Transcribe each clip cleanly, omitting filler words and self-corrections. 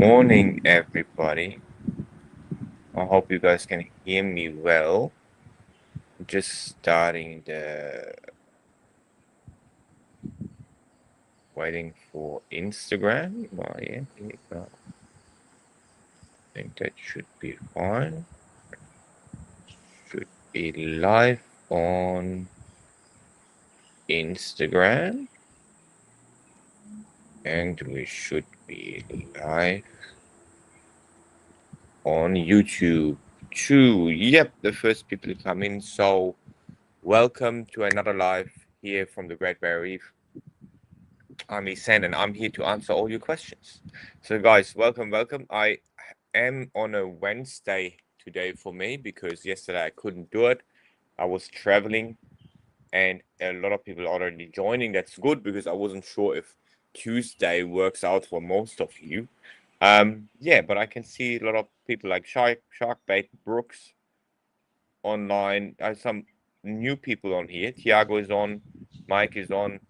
Morning, everybody. I hope you guys can hear me well. Just starting waiting for Instagram. Oh, yeah, here you go. I think that should be fine. Should be live on Instagram. And we should be live on YouTube too. Yep, the first people to come in. So, welcome to another live here from the Great Barrier Reef. I'm Ehsan and I'm here to answer all your questions. So guys, welcome. I am on a Wednesday today for me because yesterday I couldn't do it. I was traveling and a lot of people already joining. That's good because I wasn't sure if Tuesday works out for most of you. Yeah, but I can see a lot of people like Sharkbait Brooks online. Some new people on here. Tiago is on, Mike is on.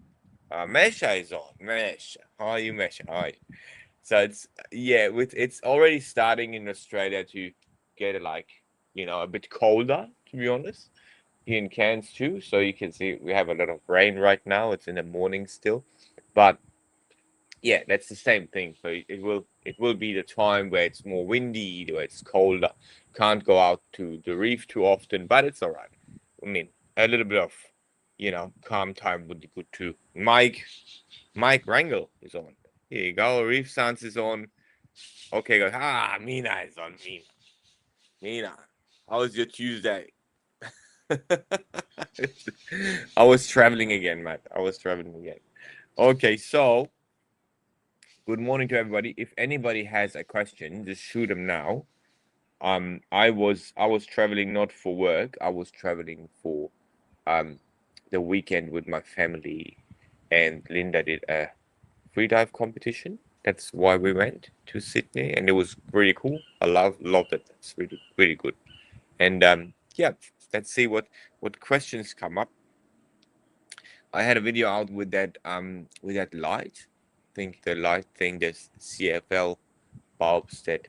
Mesha is on. Mesha. How are you, Mesha? How are you? So it's already starting in Australia to get a bit colder, to be honest. Here in Cairns too. So you can see we have a lot of rain right now. It's in the morning still. But yeah, that's the same thing. So it will be the time where it's more windy, where it's colder. Can't go out to the reef too often, but it's all right. I mean, a little bit of, calm time would be good too. Mike Rangel is on. Here you go. Reef Sans is on. Okay, guys. Mina is on. Mina. How was your Tuesday? I was traveling again, Matt. I was traveling again. Okay, so good morning to everybody. If anybody has a question, just shoot them now. I was traveling not for work. I was traveling for um the weekend with my family, and Linda did a free dive competition. That's why we went to Sydney, and it was really cool. I loved it. It's really good. And yeah, let's see what questions come up. I had a video out with that light. I think the light thing, this CFL bulbs that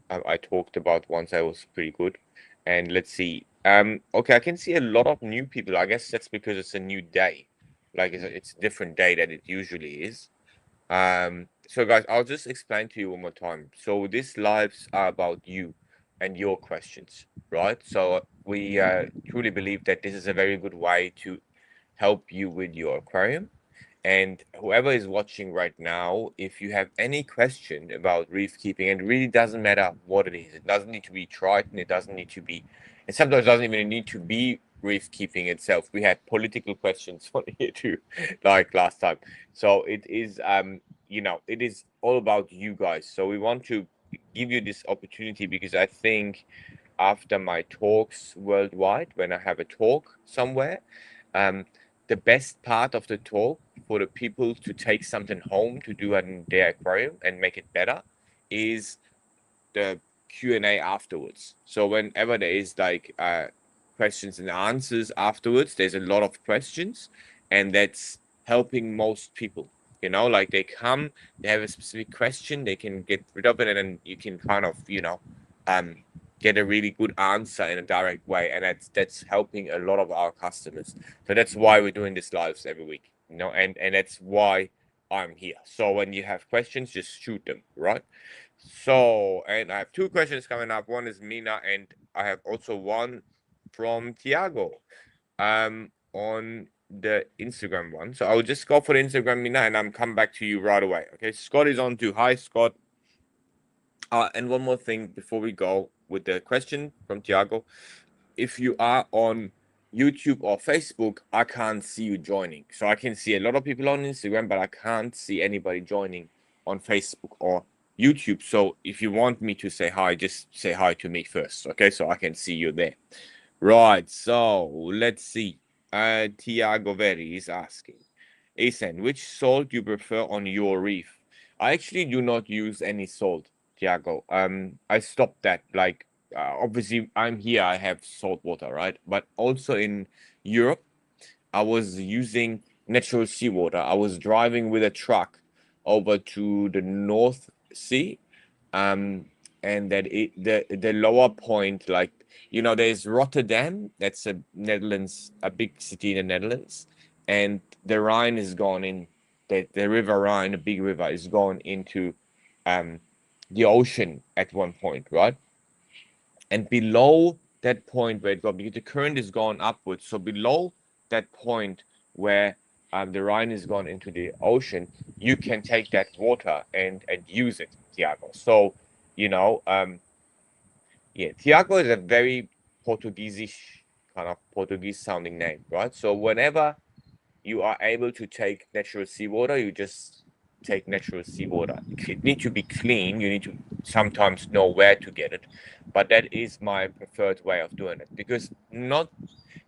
I talked about once. I was pretty good. And let's see. Okay, I can see a lot of new people. I guess that's because it's a new day. Like it's a different day than it usually is. So guys, I'll just explain to you one more time. So these lives are about you and your questions, right? So we truly believe that this is a very good way to help you with your aquarium. And whoever is watching right now, if you have any question about reef keeping, and it really doesn't matter what it is, it doesn't need to be Triton, it doesn't need to be, and sometimes it doesn't even need to be reef keeping itself. We had political questions on here too, like last time. So it is all about you guys. So we want to give you this opportunity because I think after my talks worldwide, when I have a talk somewhere, um, the best part of the talk for the people to take something home to do in their aquarium and make it better is the Q&A afterwards. So whenever there is questions and answers afterwards, there's a lot of questions, and that's helping most people. Like they come, they have a specific question, they can get rid of it, and then you can kind of, um, get a really good answer in a direct way, and that's helping a lot of our customers. So that's why we're doing this lives every week, and that's why I'm here. So when you have questions, just shoot them, right? So, and I have two questions coming up. One is Mina, and I have also one from Tiago on the Instagram one. So I'll just go for the Instagram, Mina, and I'm come back to you right away. Okay, Scott is on too. Hi, Scott. And one more thing before we go with the question from Tiago. If you are on YouTube or Facebook, I can't see you joining. So I can see a lot of people on Instagram, but I can't see anybody joining on Facebook or YouTube. So if you want me to say hi, just say hi to me first, okay? So I can see you there. Right, so let's see. Tiago Veri is asking, Ehsan, which salt you prefer on your reef? I actually do not use any salt, Tiago. I stopped that. Obviously, I'm here. I have salt water, right? But also in Europe, I was using natural seawater. I was driving with a truck over to the North Sea, and that the lower point, like, there's Rotterdam, that's a Netherlands, a big city in the Netherlands, and the Rhine is gone in, the river Rhine, a big river, is gone into the ocean at one point, right? And below that point where it got, because the current is gone upwards, so below that point where the Rhine is gone into the ocean, you can take that water and use it, Tiago. So, yeah, Tiago is a very Portuguese kind of Portuguese sounding name, right? So whenever you are able to take natural seawater, you just take natural seawater. It needs to be clean. You need to sometimes know where to get it, but that is my preferred way of doing it, because not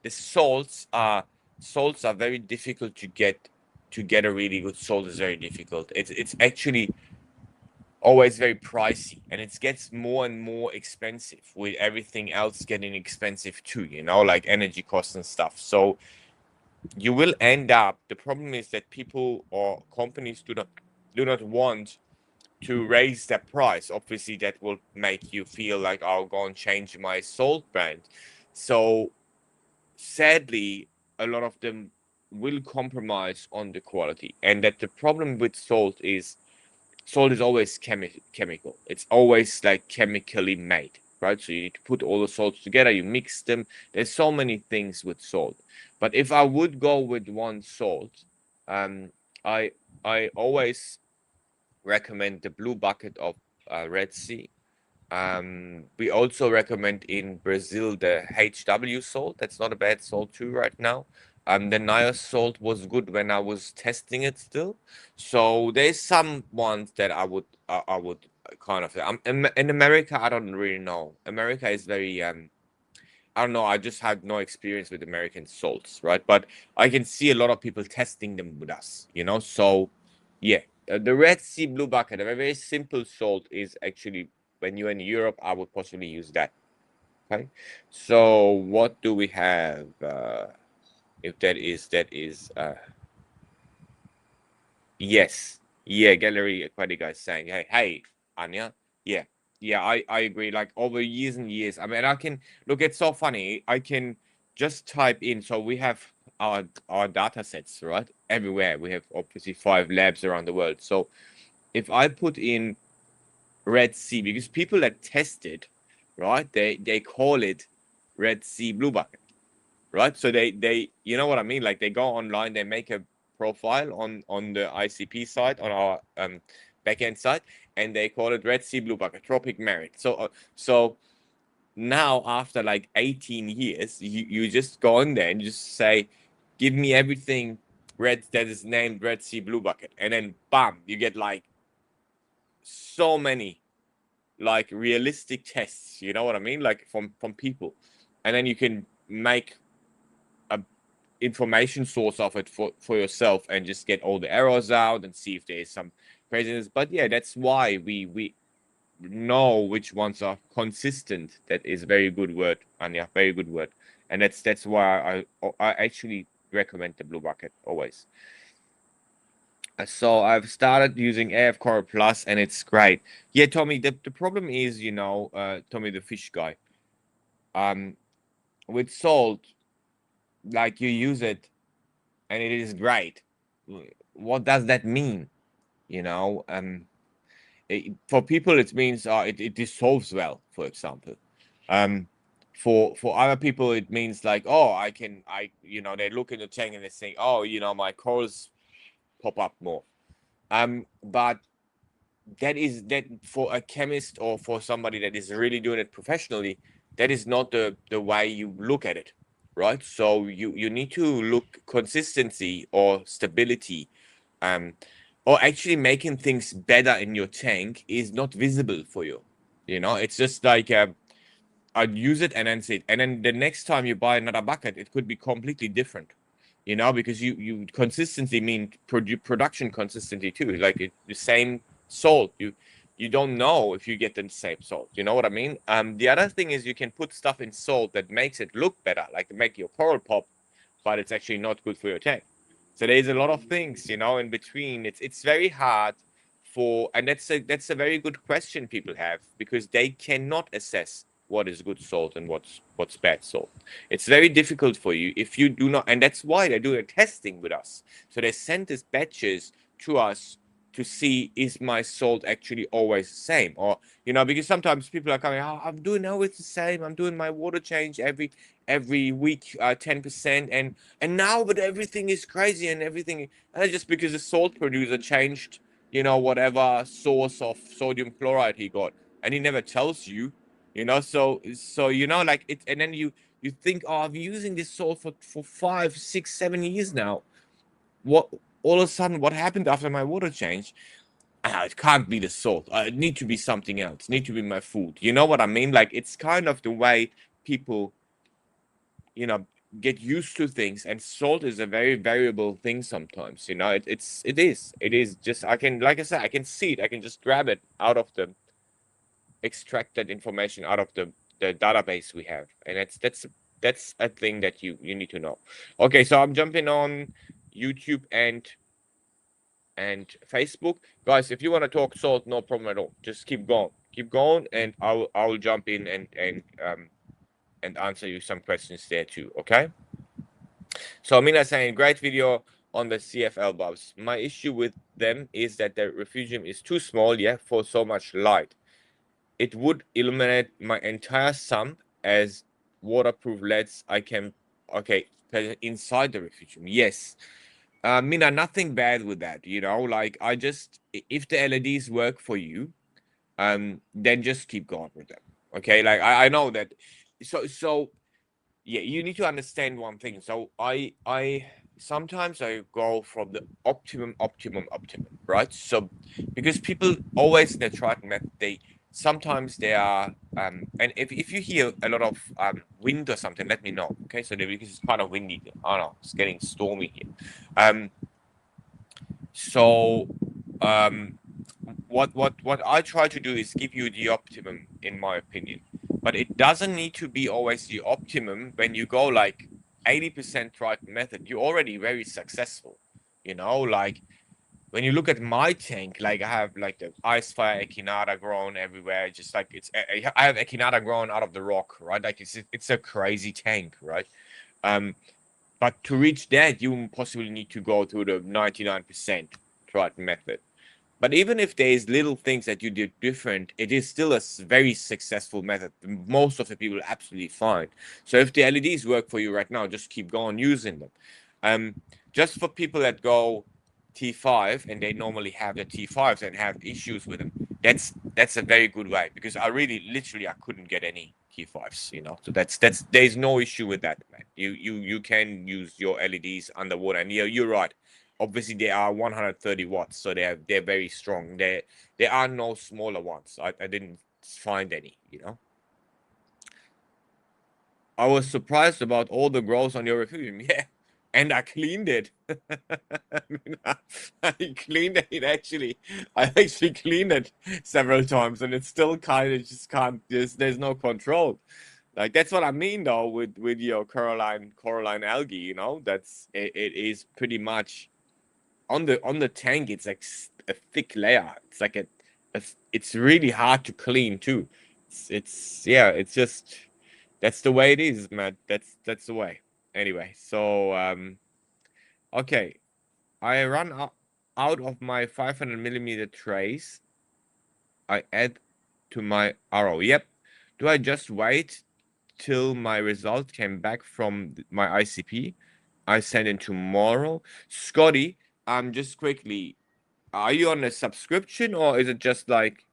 the salts are very difficult to get. To get a really good salt is very difficult. It's actually always very pricey, and it gets more and more expensive with everything else getting expensive too, like energy costs and stuff. So you will end up, the problem is that people or companies do not want to raise their price. Obviously that will make you feel like, oh, I'll go and change my salt brand. So sadly, a lot of them will compromise on the quality, and that the problem with salt is always chemical. It's always like chemically made, right? So you need to put all the salts together, you mix them. There's so many things with salt. But if I would go with one salt, um, I I always recommend the blue bucket of Red Sea. We also recommend in Brazil the HW salt. That's not a bad salt too right now. The Nias salt was good when I was testing it still. So there's some ones that I would kind of in America. I don't really know. America is very I don't know. I just had no experience with American salts, right? But I can see a lot of people testing them with us. So, yeah, the Red Sea Blue Bucket, a very simple salt, is actually, when you're in Europe, I would possibly use that. Okay. So, what do we have? If that is. Yes. Yeah, Gallery Aquatic guys saying, hey, Anya. Yeah. Yeah, I agree. Like over years and years. I mean, I can look, it's so funny. I can just type in. So we have our data sets, right? Everywhere. We have obviously 5 labs around the world. So if I put in Red Sea, because people that test it, right, they call it Red Sea Blue Bucket, right? So they you know what I mean? Like they go online, they make a profile on the ICP side, on our backend side, and they call it Red Sea Blue Bucket Tropic Merit. So now after like 18 years, you just go in there and just say, give me everything red that is named Red Sea Blue Bucket, and then bam, you get like so many like realistic tests. You know what I mean? Like from people, and then you can make a information source of it for yourself and just get all the errors out and see if there is some craziness. But yeah, that's why we know which ones are consistent. That is a very good word, Anya, very good word. And that's why I actually recommend the blue bucket always. So I've started using AF Core Plus and it's great. Yeah, Tommy, the problem is, Tommy the fish guy. Um with salt, like you use it and it is great. What does that mean? You know, for people it means it dissolves well, for example. Um, for other people it means like, oh, they look in the tank and they think, oh, my corals pop up more. But that for a chemist or for somebody that is really doing it professionally, that is not the way you look at it, right? So you need to look consistency or stability, um or actually making things better in your tank is not visible for you. It's just like I'd use it and then see it, and then the next time you buy another bucket it could be completely different, because you consistency mean production consistency too, like the same salt. You don't know if you get the same salt, you know what I mean. The other thing is you can put stuff in salt that makes it look better, like to make your coral pop, but it's actually not good for your tank. So there's a lot of things, in between. It's very hard and that's a very good question people have, because they cannot assess what is good salt and what's bad salt. It's very difficult for you if you do not, and that's why they do a testing with us. So they send these batches to us to see, is my salt actually always the same, or because sometimes people are coming, oh, I'm doing always the same, I'm doing my water change every week 10%, and now but everything is crazy and everything, and just because the salt producer changed whatever source of sodium chloride he got, and he never tells you, so like it, and then you think, oh, I've been using this salt for 5, 6, 7 years now. What All of a sudden, what happened after my water change? It can't be the salt. It need to be something else. It need to be my food. You know what I mean? Like, it's kind of the way people, get used to things, and salt is a very variable thing sometimes. It is just, I can, like I said, I can see it. I can just grab it out of the extract that information out of the database we have, and that's a thing that you need to know. Okay, so I'm jumping on YouTube and Facebook. Guys, if you want to talk salt, no problem at all. Just keep going, and I'll jump in and answer you some questions there too. Okay. So Mina saying, great video on the CFL bulbs. My issue with them is that the refugium is too small, yeah, for so much light. It would illuminate my entire sump as waterproof LEDs. I can, okay, inside the refugium. Yes. Mina, nothing bad with that, like, if the LEDs work for you, then just keep going with them. Okay. Like, I know that. So yeah, you need to understand one thing. So I sometimes I go from the optimum, right? So because people always in the Triton method, sometimes they are and if you hear a lot of wind or something, let me know. Okay, so because it's kind of windy. I don't know, it's getting stormy here. So um what I try to do is give you the optimum, in my opinion, but it doesn't need to be always the optimum. When you go like 80% Triton method, you're already very successful. Like, when you look at my tank, like, I have like the ice fire echinata grown everywhere, just like I have echinata grown out of the rock, right? Like, it's a crazy tank, right? But to reach that, you possibly need to go through the 99% Triton method. But even if there's little things that you did different, it is still a very successful method. Most of the people are absolutely fine. So if the LEDs work for you right now, just keep going using them. Just for people that go T5 and they normally have the T5s and have issues with them, that's a very good way, because I really literally I couldn't get any T5s, So that's there's no issue with that, man. You can use your LEDs underwater, and you're right. Obviously, they are 130 watts, so they're very strong. There are no smaller ones. I didn't find any. I was surprised about all the growth on your refugium. Yeah, and I cleaned it. I cleaned it actually. I actually cleaned it several times, and it's still kind of just can't. There's no control. Like, that's what I mean though with your coralline algae. It is pretty much on the tank. It's like a thick layer. It's like it's really hard to clean too. It's yeah. It's just that's the way it is, man. That's the way. Anyway, so okay. I run out of my 500 millimeter trays. I add to my arrow. Yep. Do I just wait till my result came back from my ICP? I send it tomorrow. Scotty, just quickly, are you on a subscription, or is it just like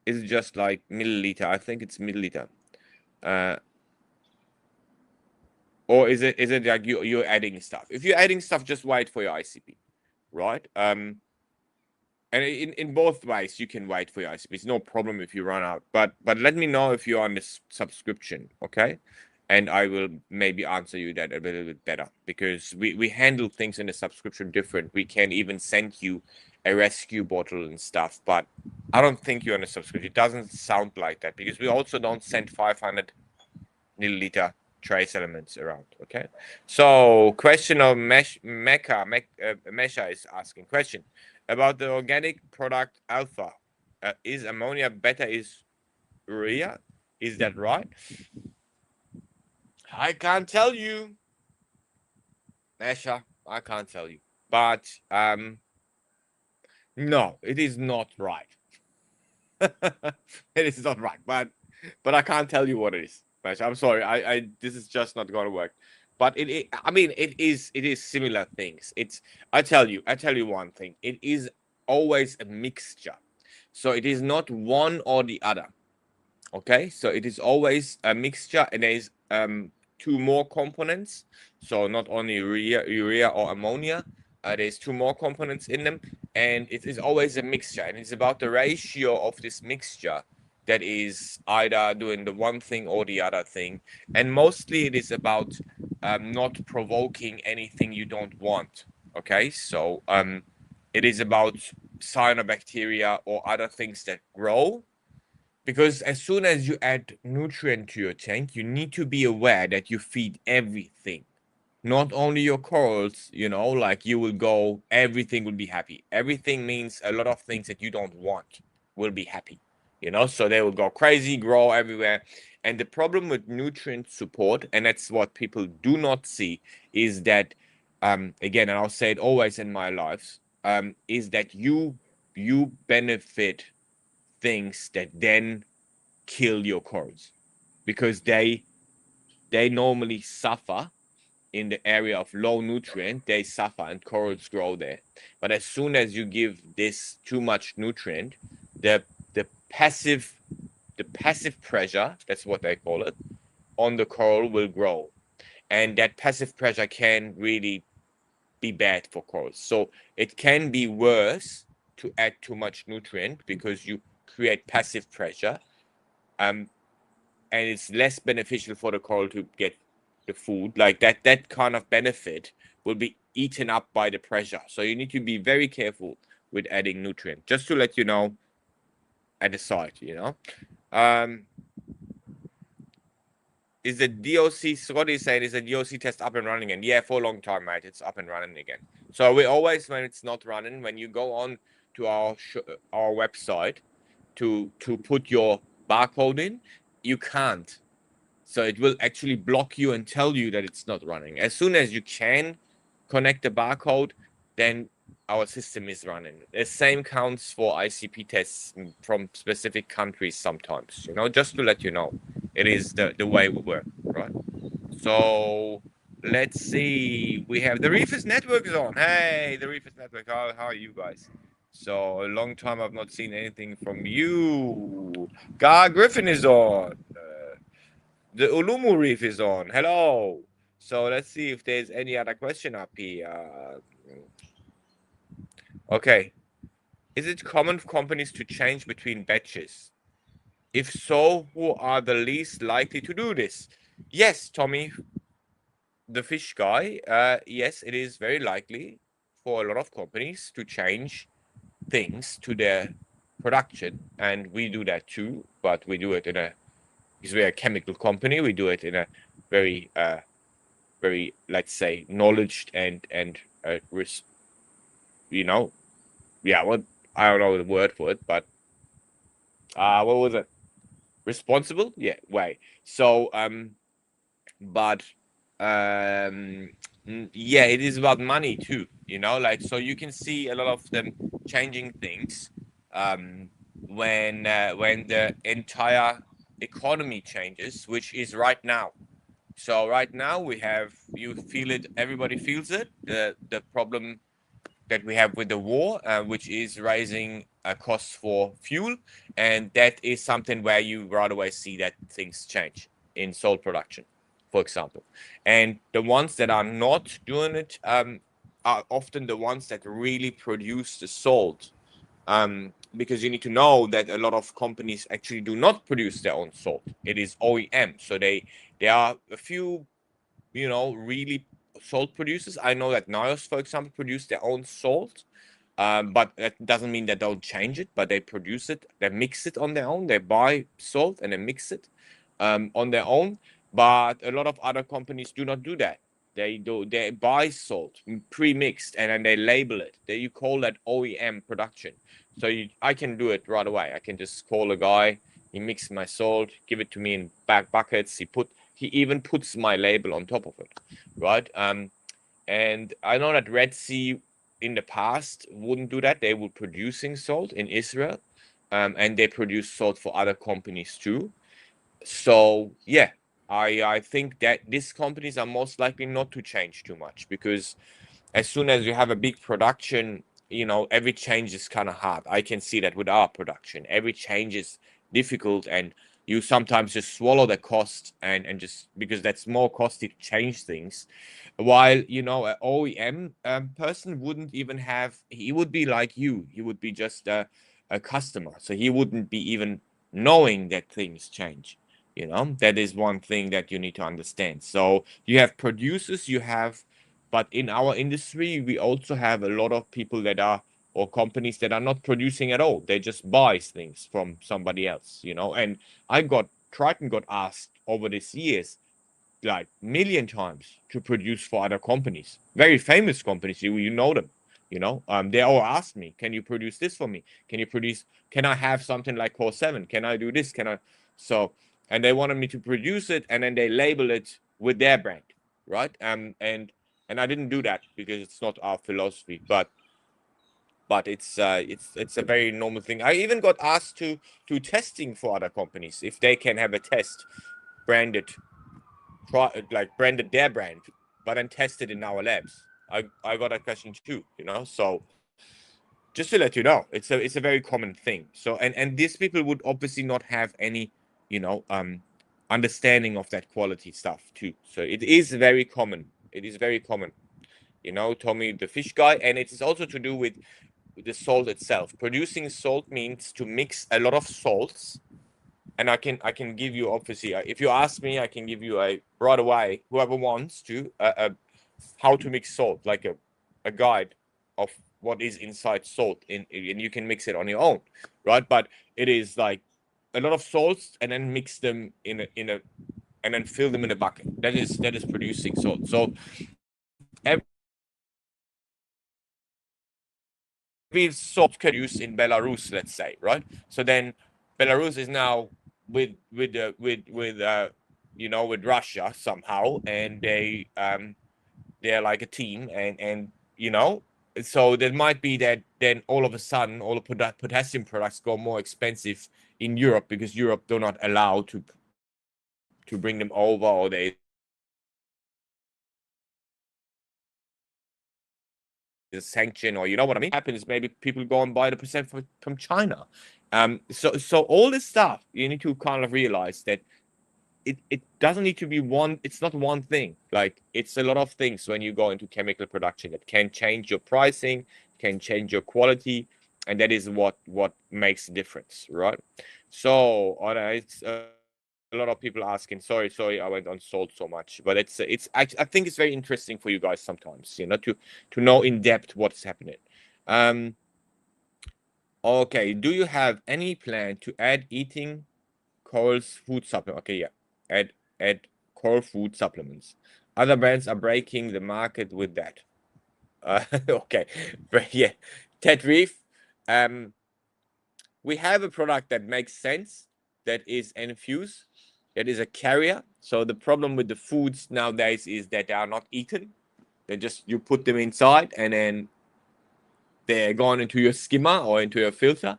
milliliter? I think it's milliliter. Uh, or is it like you're adding stuff? If you're adding stuff, just wait for your ICP, right? And in both ways, you can wait for your ICP. It's no problem if you run out. But let me know if you're on this subscription, okay? And I will maybe answer you that a little bit better, because we handle things in the subscription different. We can even send you a rescue bottle and stuff, but I don't think you're on a subscription. It doesn't sound like that, because we also don't send 500 milliliter trace elements around. Okay, so question of Mesha is asking question about the organic product alpha. Is ammonia better is urea? Is that right? I can't tell you, Mesha. I can't tell you, but no, it is not right. It is not right, but I can't tell you what it is. Mesha, I'm sorry. I this is just not going to work. But I mean, it is similar things. I tell you one thing. It is always a mixture. So it is not one or the other. Okay, so it is always a mixture, and there is two more components. So not only urea or ammonia. There's two more components in them, and it is always a mixture, and it's about the ratio of this mixture that is either doing the one thing or the other thing. And mostly it is about not provoking anything you don't want. Okay, so it is about cyanobacteria or other things that grow, because as soon as you add nutrient to your tank, you need to be aware that you feed everything, not only your corals. Like you will go, everything will be happy. Everything means a lot of things that you don't want will be happy. So they will go crazy, grow everywhere. And the problem with nutrient support, and that's what people do not see, is that again, and I'll say it always in my lives, is that you benefit things that then kill your corals, because they normally suffer in the area of low nutrient. They suffer and corals grow there. But as soon as you give this too much nutrient, the the passive the passive pressure, that's what they call it, on the coral will grow, and that passive pressure can really be bad for corals. So it can be worse to add too much nutrient, because you create passive pressure, and it's less beneficial for the coral to get the food. Like that kind of benefit will be eaten up by the pressure. So you need to be very careful with adding nutrient. Just to let you know at the side. Um, is the DOC, Scott is saying, is the DOC test up and running again? Yeah, for a long time, mate. It's up and running again. So we always, when it's not running, when you go on to our website to put your barcode in, you can't. So it will actually block you and tell you that it's not running. As soon as you can connect the barcode, then our system is running. The same counts for ICP tests from specific countries sometimes, just to let you know. It is the way we work, right? So let's see. We have the Reefers Network is on. Hey, the Reefers Network. How are you guys? So a long time I've not seen anything from you. Gar Griffin is on. The Ulumu Reef is on. Hello. So let's see if there's any other question up here. Okay. Is it common for companies to change between batches? If so, who are the least likely to do this? Yes, Tommy, the fish guy. Yes, it is very likely for a lot of companies to change things to their production, and we do that too. But we do it because we're a chemical company. We do it in a very very, let's say, knowledge and yeah, what, I don't know the word for it, but what was it? Responsible? Yeah, way. So but yeah, it is about money too, like, so you can see a lot of them changing things when the entire economy changes, which is right now. So right now you feel it, everybody feels it, the problem that we have with the war, which is raising costs for fuel, and that is something where you right away see that things change in salt production, for example. And the ones that are not doing it are often the ones that really produce the salt, because you need to know that a lot of companies actually do not produce their own salt. It is OEM, so there are a few really salt producers. I know that Nios, for example, produce their own salt, but that doesn't mean they don't change it, but they produce it, they mix it on their own, they buy salt and they mix it on their own. But a lot of other companies do not do that. They buy salt pre-mixed and then they label it. You call that OEM production. So I can do it right away. I can just call a guy, he mixes my salt, give it to me in back buckets. He even puts my label on top of it, right? And I know that Red Sea in the past wouldn't do that. They were producing salt in Israel, and they produce salt for other companies too. So yeah, I think that these companies are most likely not to change too much, because as soon as you have a big production, every change is kind of hard. I can see that with our production. Every change is difficult, and you sometimes just swallow the cost, and just because that's more costly to change things. While, an OEM person wouldn't even have, he would be like you. He would be just a customer. So he wouldn't be even knowing that things change. That is one thing that you need to understand. So you have producers, but in our industry, we also have a lot of people or companies that are not producing at all. They just buy things from somebody else. And Triton got asked over these years, like million times, to produce for other companies, very famous companies. You know them. They all ask me, can you produce this for me? Can I have something like Core 7? Can I do this? So, and they wanted me to produce it, and then they label it with their brand, right? And I didn't do that because it's not our philosophy, but it's a very normal thing. I even got asked to testing for other companies if they can have a test branded, like branded their brand, but then tested in our labs. I got a question too. So just to let you know, it's a very common thing. So, and these people would obviously not have any, you know, um, understanding of that quality stuff too. So it is very common. It is very common. Tommy the fish guy, and it is also to do with the salt itself. Producing salt means to mix a lot of salts, and I can give you, obviously, if you ask me, I can give you a right away, whoever wants to, how to mix salt, like a guide of what is inside salt, and you can mix it on your own, right? But it is like a lot of salts, and then mix them in a and then fill them in a bucket. That is producing salt. So every salt can use in Belarus, let's say, right? So then Belarus is now with Russia somehow, and they're like a team, and you know so there might be that then all of a sudden all the potassium products go more expensive in Europe, because Europe do not allow to bring them over, or there is a sanction, or what I mean. Happens, maybe people go and buy the percent from China. So all this stuff, you need to kind of realize that it doesn't need to be one. It's not one thing. Like, it's a lot of things when you go into chemical production that can change your pricing, can change your quality, and that is what makes a difference, right? So it's a lot of people asking. Sorry, I went on salt so much, but I think it's very interesting for you guys sometimes, to know in depth what's happening. Um, okay. Do you have any plan to add eating Cole's food supplement? Okay, yeah. Add core food supplements. Other brands are breaking the market with that. Okay, but yeah, Ted Reef. Um, we have a product that makes sense, that is infused, that is a carrier. So the problem with the foods nowadays is that they are not eaten. They just, you put them inside, and then they're gone into your skimmer or into your filter.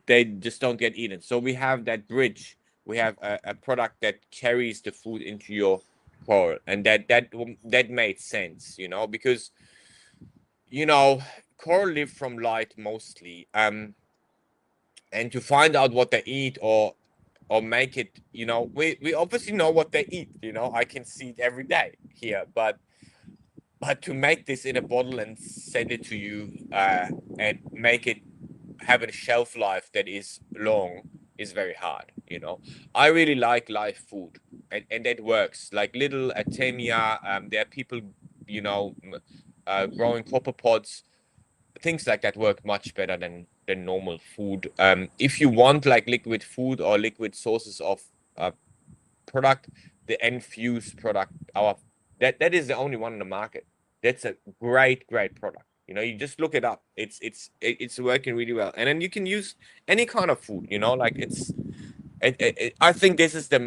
They just don't get eaten. So we have that bridge. We have a product that carries the food into your coral, and that made sense, because you know coral live from light mostly, and to find out what they eat, or make it, we obviously know what they eat. I can see it every day here, but to make this in a bottle and send it to you, and make it have a shelf life that is long, is very hard. I really like live food, and that works. Like little Atemia, there are people, growing copper pods, things like that work much better than normal food. If you want like liquid food or liquid sources of product, the infused product. That is the only one in the market. That's a great product. You know, you just look it up. It's working really well, and then you can use any kind of food. You know, like I think this is the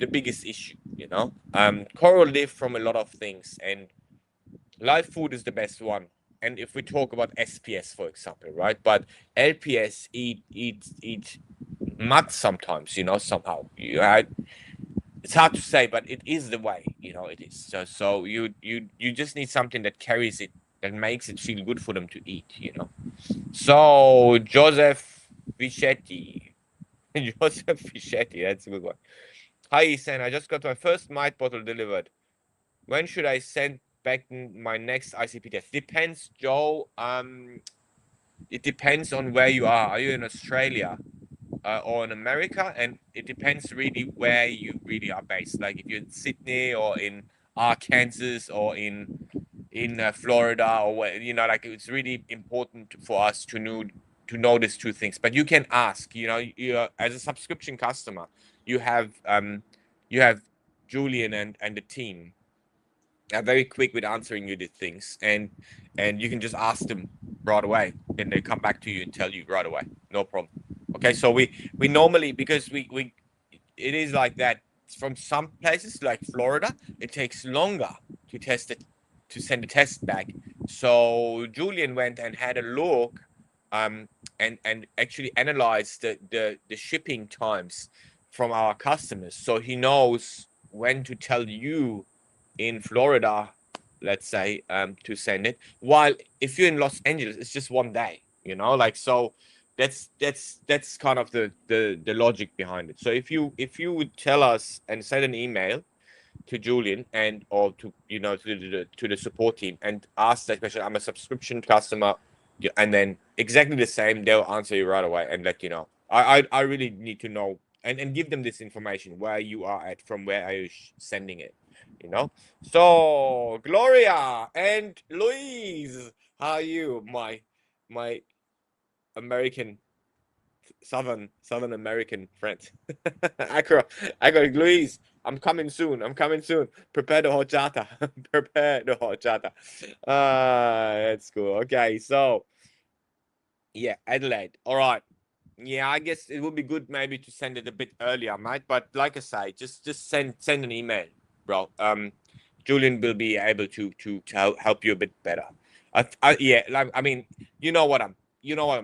biggest issue. You know, coral live from a lot of things, and live food is the best one. And if we talk about SPS, for example, right? But LPS eat mud sometimes, you know, somehow. It's hard to say, but it is the way, you know, it is. So you just need something that carries it, that makes it feel good for them to eat, you know. So Joseph Vichetti. Joseph Vichetti, that's a good one. Hi, Ehsan. I just got my first mite bottle delivered. When should I send back my next ICP test? Depends, Joe. It depends on where you are. Are you in Australia or in America? And it depends really where you really are based. Like if you're in Sydney or in Arkansas or in Florida or where, you know, like it's really important for us to know these two things. But you can ask. You know, you as a subscription customer, you have Julian and the team are very quick with answering you these things, and you can just ask them right away, and they come back to you and tell you right away, no problem. Okay, so we normally, because we it is like that. From some places like Florida, it takes longer to test it, to send the test back. So Julian went and had a look, and actually analyzed the shipping times from our customers, so he knows when to tell you in Florida, let's say, to send it. While if you're in Los Angeles, it's just one day, you know, like so. That's kind of the logic behind it. So if you would tell us and send an email to Julian and or to to the support team and ask that question, I'm a subscription customer, and then exactly the same, they'll answer you right away and let you know. I really need to know and give them this information where you are at, from where are you sending it, you know. So Gloria and Louise, how are you, my American Southern American friends? Accra, Louise, I'm coming soon. I'm coming soon. Prepare the horchata. Prepare the horchata. That's cool. Okay, so yeah, Adelaide. All right. Yeah, I guess it would be good maybe to send it a bit earlier, mate. But like I say, just send an email, bro. Julian will be able to help you a bit better. Yeah, like I mean, you know what I'm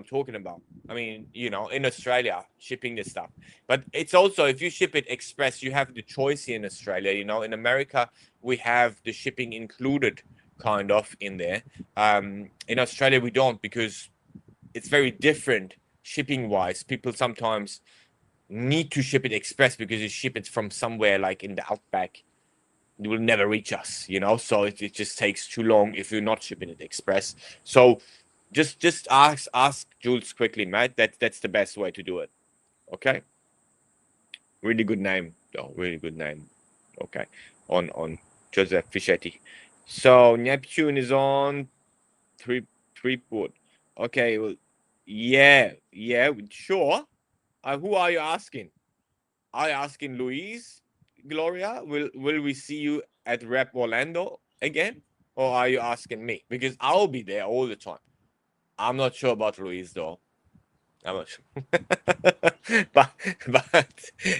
talking about. I mean, in Australia, shipping this stuff. But it's also, if you ship it express, you have the choice here in Australia. In America, we have the shipping included kind of in there. In Australia, we don't, because it's very different shipping wise. People sometimes need to ship it express because you ship it from somewhere like in the outback. It will never reach us. So it just takes too long if you're not shipping it express. So just ask Jules quickly, mate. That's the best way to do it. Okay. Really good name, though. Really good name. Okay. On Joseph Fischetti. So Neptune is on three port. Okay. Well, yeah, sure. Who are you asking? Are you asking Louise, Gloria? Will we see you at Rep Orlando again? Or are you asking me? Because I'll be there all the time. I'm not sure about Louise though. I'm not sure. but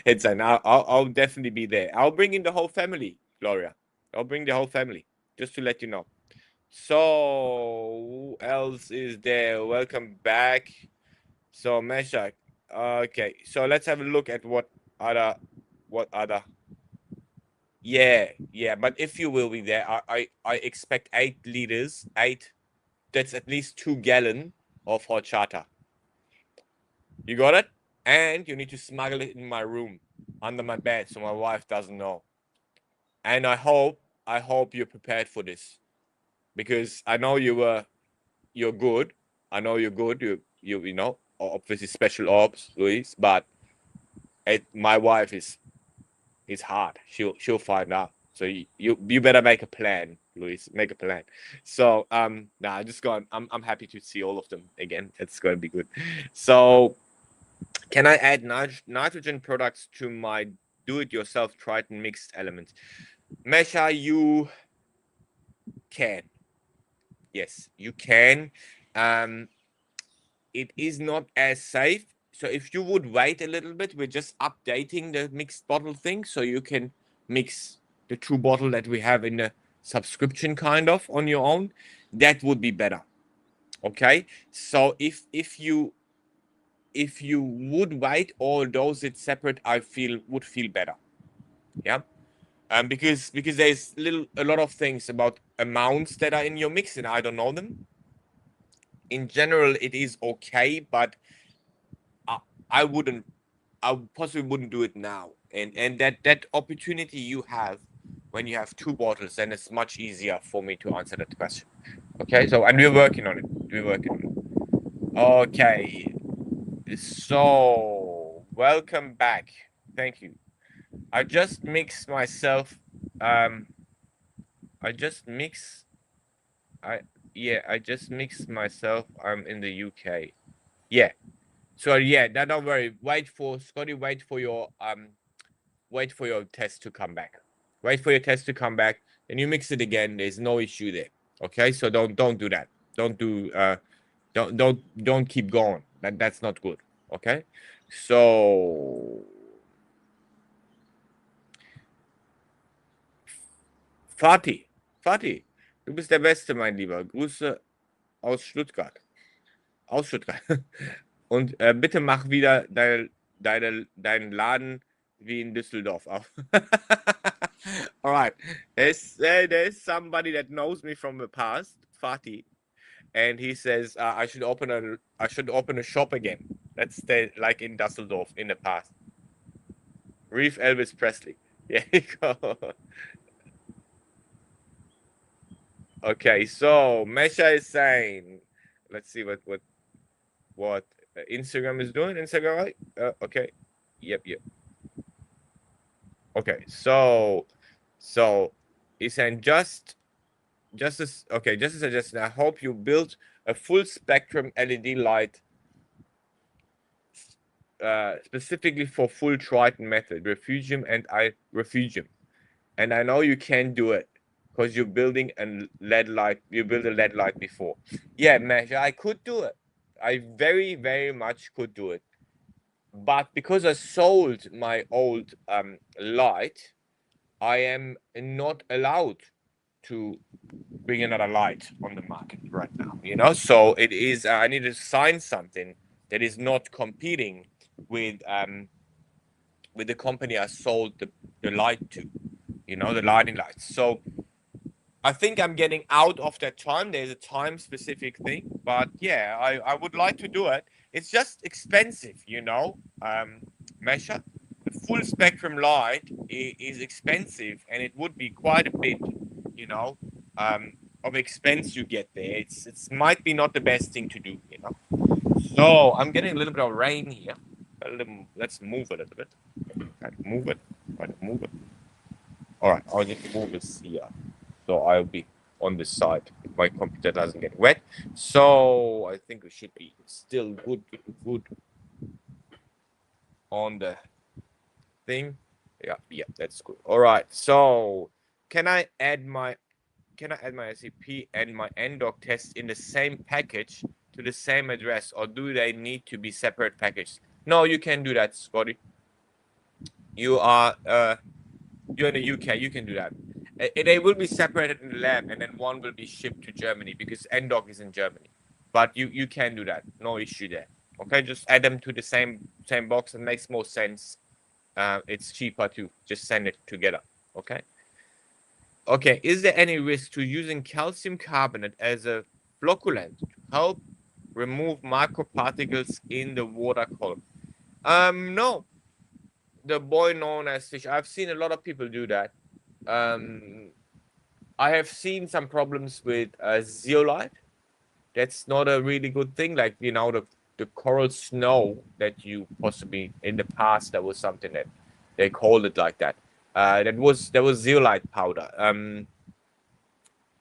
it's an I'll definitely be there. I'll bring in the whole family, Gloria. I'll bring the whole family, just to let you know. So who else is there? Welcome back. So Meshach. Okay, so let's have a look at what other. Yeah. But if you will be there, I expect 8 liters. Eight. That's at least 2 gallon of horchata. You got it? And you need to smuggle it in my room, under my bed, so my wife doesn't know. And I hope you're prepared for this, because I know you're good. I know you're good. You obviously special ops, Luis, but my wife is hard. She'll find out. So you better make a plan, Luis. Make a plan. So I just gone. I'm happy to see all of them again. It's going to be good. So can I add nitrogen products to my do-it-yourself Triton mixed elements. Mesha, you can. Yes, you can. It is not as safe. So if you would wait a little bit, we're just updating the mixed bottle thing so you can mix the true bottle that we have in the subscription kind of on your own. That would be better. Okay, so if you would wait or dose it separate, I would feel better. Yeah. Because there's a lot of things about amounts that are in your mix and I don't know them. In general, it is okay, but I possibly wouldn't do it now. And that opportunity you have when you have two bottles, then it's much easier for me to answer that question. Okay, so and we're working on it. We're working on it. Okay, so welcome back. Thank you. I just mixed myself. I just mix. I just mixed myself. I'm in the UK. Yeah. So yeah, don't worry. Wait for Scotty. Wait for your test to come back. Wait for your test to come back. Then you mix it again. There's no issue there. Okay. So don't do that. Don't do don't keep going. That's not good. Okay. So Fatih, du bist der Beste, mein Lieber. Grüße aus Stuttgart. Aus Stuttgart. Und bitte mach wieder deinen Laden wie in Düsseldorf auf. All right. There's somebody that knows me from the past, Fatih, and he says I should open a shop again. That's like in Düsseldorf in the past. Reef Elvis Presley. Yeah. Okay, so Mesha is saying, let's see what Instagram is doing. Instagram, right? Okay. Yep. Okay, so he's saying just as a suggestion. I hope you build a full spectrum LED light specifically for full Triton method, refugium and refugium. And I know you can do it because you're building a LED light. You built a LED light before. Yeah, Mesh, I could do it. I very, very much could do it. But because I sold my old light, I am not allowed to bring another light on the market right now. You know, so it is. I need to sign something that is not competing with the company I sold the light to. You know, the lighting lights. So I think I'm getting out of that time. There's a time specific thing, but yeah, I would like to do it. It's just expensive, you know. Mesha, the full spectrum light is expensive, and it would be quite a bit, you know, of expense you get there. It's might be not the best thing to do, you know. So I'm getting a little bit of rain here. Let's move it a little bit. Move it. Move it. All right, I'll just move this here. So I'll be on this side if my computer doesn't get wet. So I think we should be still good on the thing. Yeah, that's good. All right. So can I add my SCP and my NDoc test in the same package to the same address, or do they need to be separate packages? No, you can do that, Scotty. You're in the UK. You can do that. They will be separated in the lab, and then one will be shipped to Germany because NDoc is in Germany. But you can do that. No issue there. Okay, just add them to the same box. It makes more sense. It's cheaper to just send it together. Okay. Okay. Is there any risk to using calcium carbonate as a flocculant to help remove microparticles in the water column? No. The boy known as fish. I've seen a lot of people do that. I have seen some problems with zeolite. That's not a really good thing. Like, you know, the coral snow that you possibly in the past, that was something that they called it like that. There was zeolite powder.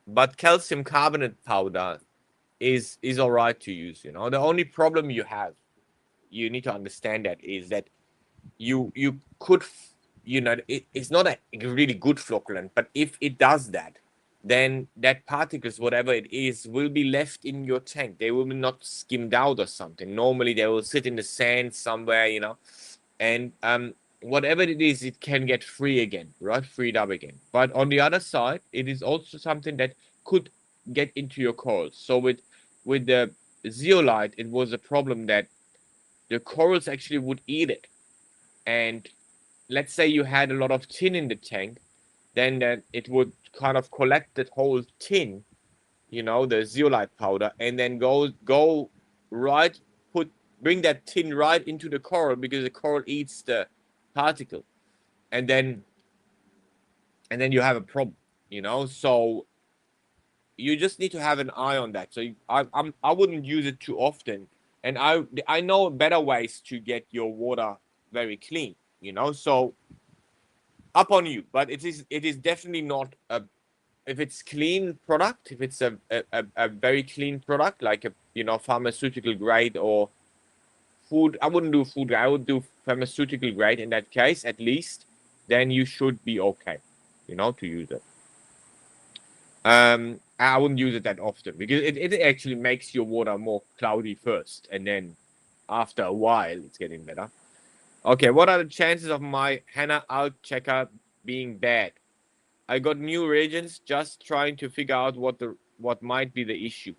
But calcium carbonate powder is all right to use. You know, the only problem you have, you need to understand that, is that you could it's not a really good flocculant, but if it does that, then that particles, whatever it is, will be left in your tank. They will be not skimmed out or something. Normally they will sit in the sand somewhere, and whatever it is, it can get free again, right? Freed up again. But on the other side, it is also something that could get into your corals. So with the zeolite, it was a problem that the corals actually would eat it. And let's say you had a lot of tin in the tank, then that it would kind of collect that whole tin, the zeolite powder, and then go right, bring that tin right into the coral, because the coral eats the particle, and then you have a problem, So you just need to have an eye on that. So I wouldn't use it too often, and I know better ways to get your water very clean, So up on you, but it is definitely not a, if it's clean product, if it's a very clean product, like a pharmaceutical grade or food. I wouldn't do food. I would do pharmaceutical grade in that case, at least. Then you should be okay, to use it. I wouldn't use it that often, because it actually makes your water more cloudy first, and then after a while it's getting better. Okay, what are the chances of my Hannah Alk checker being bad? I got new reagents, just trying to figure out what might be the issue.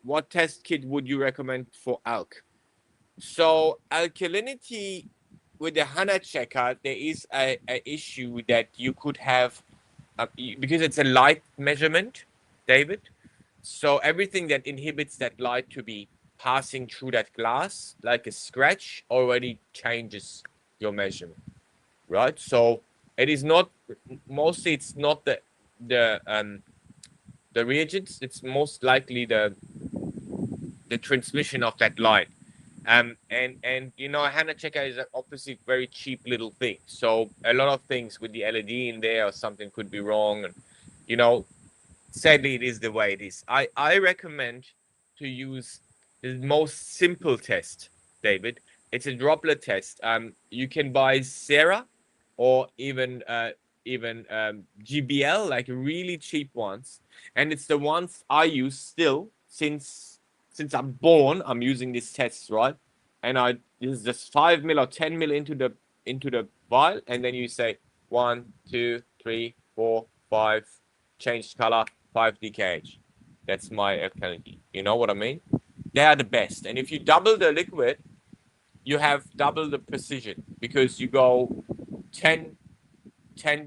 What test kit would you recommend for ALK? So alkalinity with the HANA checker, there is a issue that you could have, because it's a light measurement, David. So everything that inhibits that light to be passing through that glass, like a scratch, already changes your measurement, right? So it is not, mostly it's not the reagents. It's most likely the transmission of that light. And a HANA checker is obviously very cheap little thing. So a lot of things with the LED in there or something could be wrong, and you know, sadly it is the way it is. I recommend to use the most simple test, David. It's a droplet test. You can buy Sarah, or even GBL, like really cheap ones, and it's the ones I use still since I'm born. I'm using these tests, right? And this is just 5 mil or 10 mil into the vial, and then you say 1, 2, 3, 4, 5, change color, 5 DKH. That's my alkalinity. You know what I mean? They are the best. And if you double the liquid, you have double the precision, because you go 10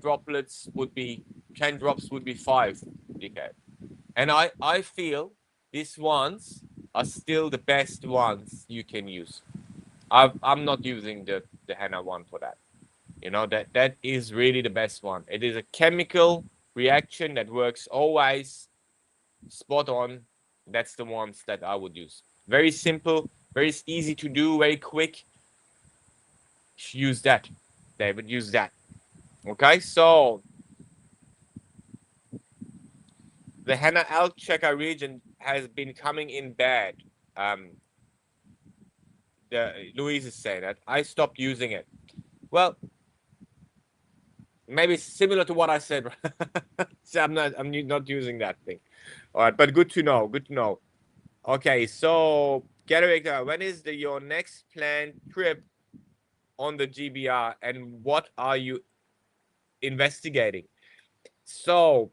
droplets would be 10 drops would be 5 DKH. And I feel these ones are still the best ones you can use. I'm not using the Hannah one for that. That is really the best one. It is a chemical reaction that works always spot on. That's the ones that I would use. Very simple, very easy to do, very quick. Use that, David. Use that. Okay, so the Hannah Alk checker region has been coming in bad. Louise is saying that I stopped using it. Well, maybe similar to what I said. So I'm not using that thing. All right, but good to know. Good to know. Okay, so Getaway, when is your next planned trip on the GBR, and what are you investigating? So,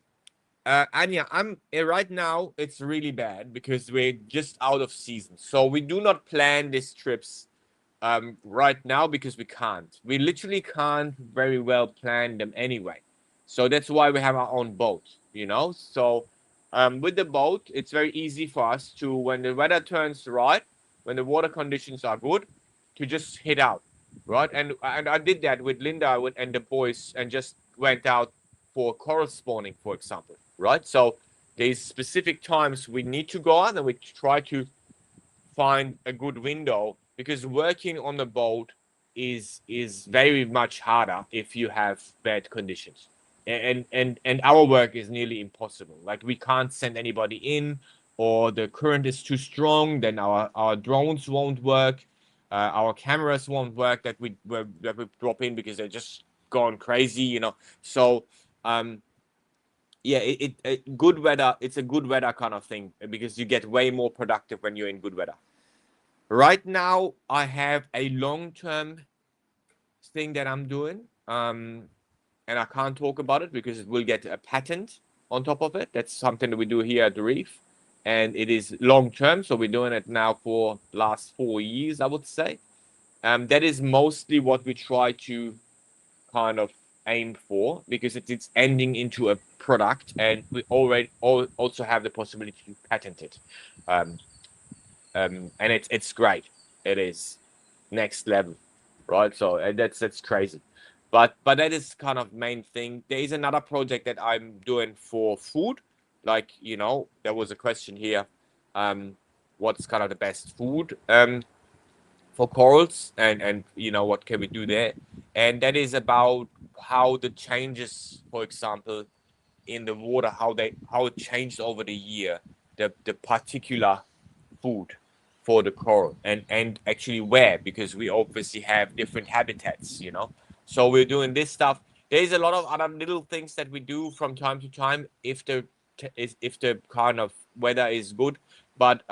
Anya, I'm right now. It's really bad because we're just out of season, so we do not plan these trips right now, because we can't. We literally can't very well plan them anyway. So that's why we have our own boat, So with the boat, it's very easy for us to, when the weather turns right, when the water conditions are good, to just hit out, right? And I did that with Linda and the boys, and just went out for coral spawning, for example, right? So there's specific times we need to go out, and we try to find a good window, because working on the boat is very much harder if you have bad conditions, and our work is nearly impossible. Like, we can't send anybody in, or the current is too strong, then our drones won't work. Our cameras won't work that we drop in because they're just gone crazy, you know. So yeah, good weather. It's a good weather kind of thing because you get way more productive when you're in good weather. Right now, I have a long-term thing that I'm doing, and I can't talk about it because it will get a patent on top of it. That's something that we do here at the Reef, and it is long-term. So we're doing it now for last 4 years, I would say. That is mostly what we try to kind of aim for because it's ending into a product, and we already also have the possibility to patent it. Um, and it's great. It is next level, right? So that's crazy, but that is kind of main thing. There is another project that I'm doing for food, like you know, there was a question here, what's kind of the best food for corals, and you know what can we do there, and that is about how the changes, for example, in the water, how it changed over the year, the particular food for the coral, and actually where, because we obviously have different habitats, you know. So we're doing this stuff. There's a lot of other little things that we do from time to time if the kind of weather is good, but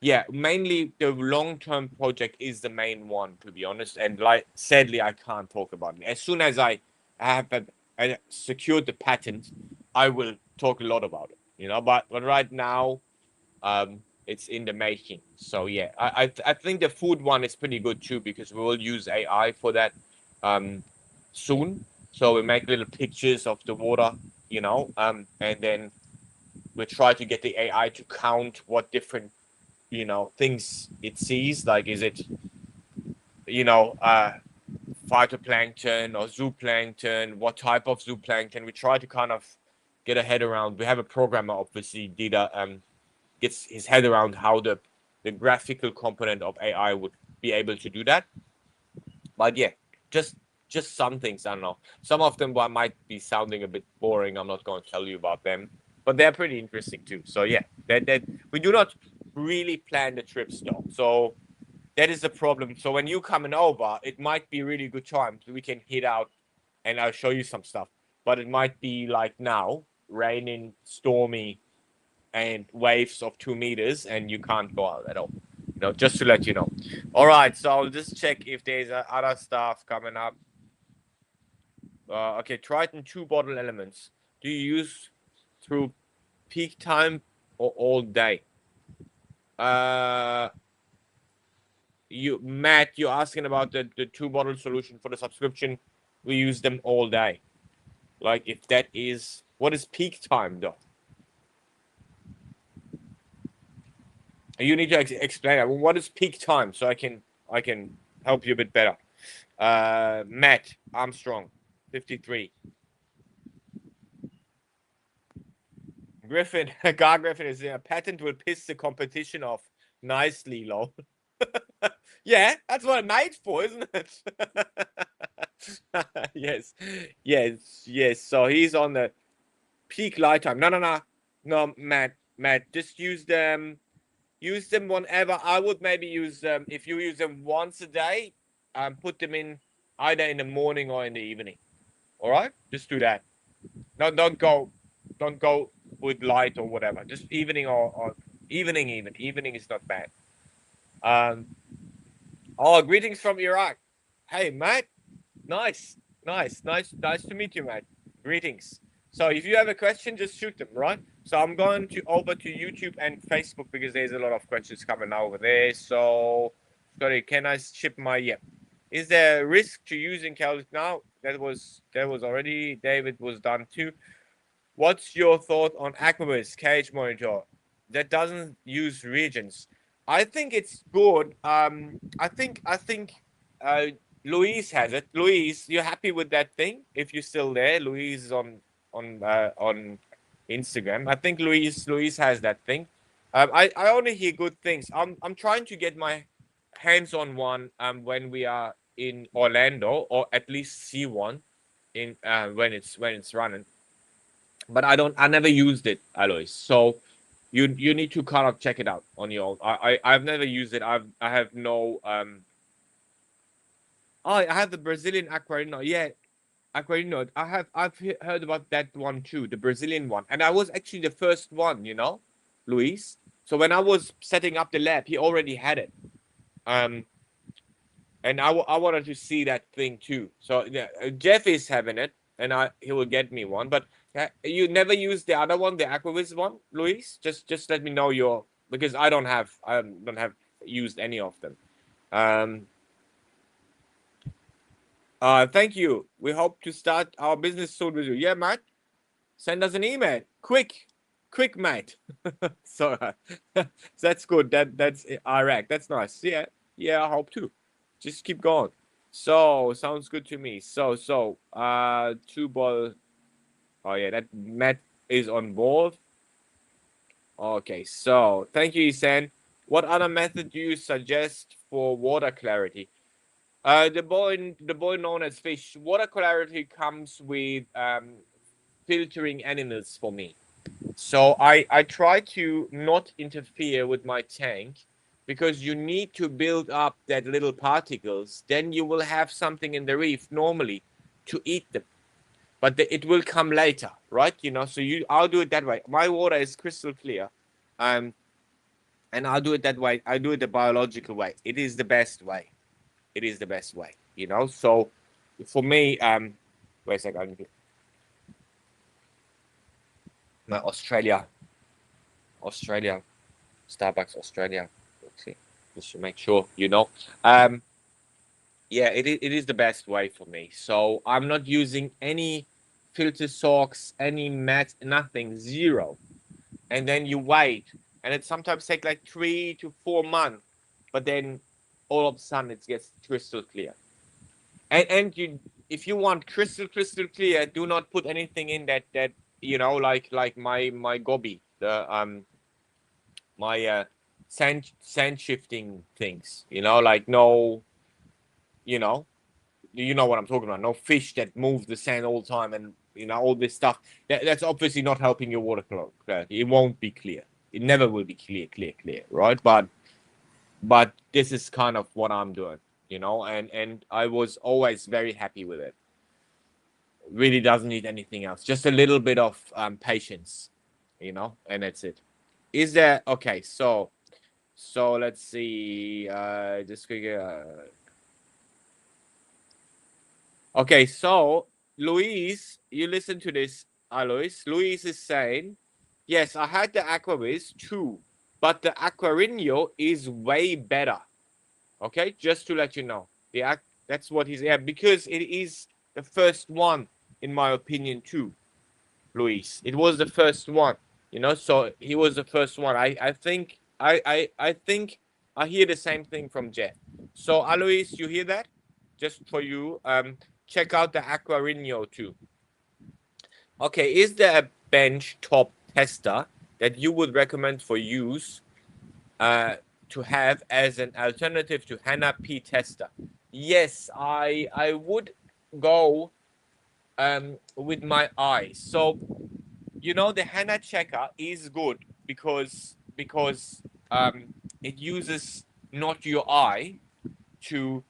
yeah, mainly the long-term project is the main one, to be honest, and like sadly I can't talk about it. As soon as I have secured the patent, I will talk a lot about it, you know, but right now it's in the making. So yeah, I think the food one is pretty good too because we will use AI for that soon. So we make little pictures of the water, you know, and then we try to get the AI to count what different, you know, things it sees. Like, is it, you know, phytoplankton or zooplankton? What type of zooplankton? We try to kind of get a head around. We have a programmer, obviously, Dida, gets his head around how the graphical component of AI would be able to do that. But yeah, just some things, I don't know. Some of them might be sounding a bit boring. I'm not going to tell you about them, but they're pretty interesting too. So yeah, that we do not really plan the trips though. So that is the problem. So when you coming over, it might be a really good time. So we can hit out and I'll show you some stuff. But it might be like now, raining, stormy, and waves of 2 meters, and you can't go out at all. You know, just to let you know. All right, so I'll just check if there's other stuff coming up. Okay, Triton 2 bottle elements. Do you use through peak time or all day? Matt, you're asking about the 2 bottle solution for the subscription. We use them all day. Like, if that is what is peak time though? You need to explain that. What is peak time so I can help you a bit better. Matt Armstrong, 53. Griffin, Gar Griffin is a patent will piss the competition off nicely, lol. Yeah, that's what it's made for, isn't it? Yes, yes, yes. So he's on the peak light time. No, Matt. Just use them. Use them whenever. I would maybe use them if you use them once a day. Put them in either in the morning or in the evening. All right, just do that. No, don't go with light or whatever. Just evening or evening even. Evening is not bad. Um. Oh, greetings from Iraq. Hey, Matt. Nice to meet you, Matt. Greetings. So if you have a question, just shoot them, right? So I'm going to over to YouTube and Facebook because there's a lot of questions coming over there. So, sorry, can I ship my, yeah. Is there a risk to using Calvin now? That was already, David was done too. What's your thought on Aquavis cage monitor that doesn't use reagents? I think it's good. I think uh, Louise has it. Louise, you happy with that thing? If you're still there, Louise is on Instagram. I think Louise has that thing. I only hear good things. I'm trying to get my hands on one when we are in Orlando, or at least see one in when it's running, but I never used it, Alois. So you need to kind of check it out on your own. I've never used it. I have no Oh, I have the Brazilian Aquarino. Yeah, Aquarino. I've heard about that one too, the Brazilian one, and I was actually the first one, you know, Luis. So when I was setting up the lab, he already had it. Um, and I wanted to see that thing too. So yeah, Jeff is having it, and he will get me one. But you never use the other one, the Aquavis one, Luis. Just let me know your, because I don't have used any of them. Um, thank you. We hope to start our business soon with you. Yeah, Matt. Send us an email. Quick, mate. So that's good. That's Iraq. That's nice. Yeah. I hope to. Just keep going. So sounds good to me. Two ball. Oh yeah, that Matt is on board. Okay, so thank you, Ehsan. What other method do you suggest for water clarity? The boy known as fish. Water clarity comes with filtering animals for me. So I try to not interfere with my tank because you need to build up that little particles. Then you will have something in the reef normally to eat them, but it will come later, right? You know, so I'll do it that way. My water is crystal clear, um, and I'll do it that way. I do it the biological way. It is the best way. It is the best way. You know, so for me, wait a second. My Australia, Starbucks Australia. Let's see, just to make sure, you know. Um, yeah, it is the best way for me. So I'm not using any filter socks, any mat, nothing, zero. And then you wait, and it sometimes take like 3 to 4 months, but then all of a sudden it gets crystal clear. And you, if you want crystal clear, do not put anything in that you know, like my gobi, the my sand shifting things, you know, like no, you know, you know what I'm talking about. No fish that move the sand all the time, and you know all this stuff. That's obviously not helping your water clarity. It won't be clear. It never will be clear, right? But this is kind of what I'm doing, you know, and I was always very happy with it. Really doesn't need anything else. Just a little bit of patience, you know, and that's it. Is there okay? So let's see. Just quick. Okay, so Luis, you listen to this, Alois. Luis is saying, yes, I had the Aquavis too, but the Aquarino is way better. Okay, just to let you know, that's what he's, yeah, because it is the first one, in my opinion, too. Luis, it was the first one, you know. So he was the first one. I think I hear the same thing from Jeff. So Alois, you hear that? Just for you, check out the Aquarino too. Okay, is there a bench top tester that you would recommend for use uh, to have as an alternative to HANA P tester? Yes, I would go with my eyes. So you know the HANA checker is good because it uses not your eye to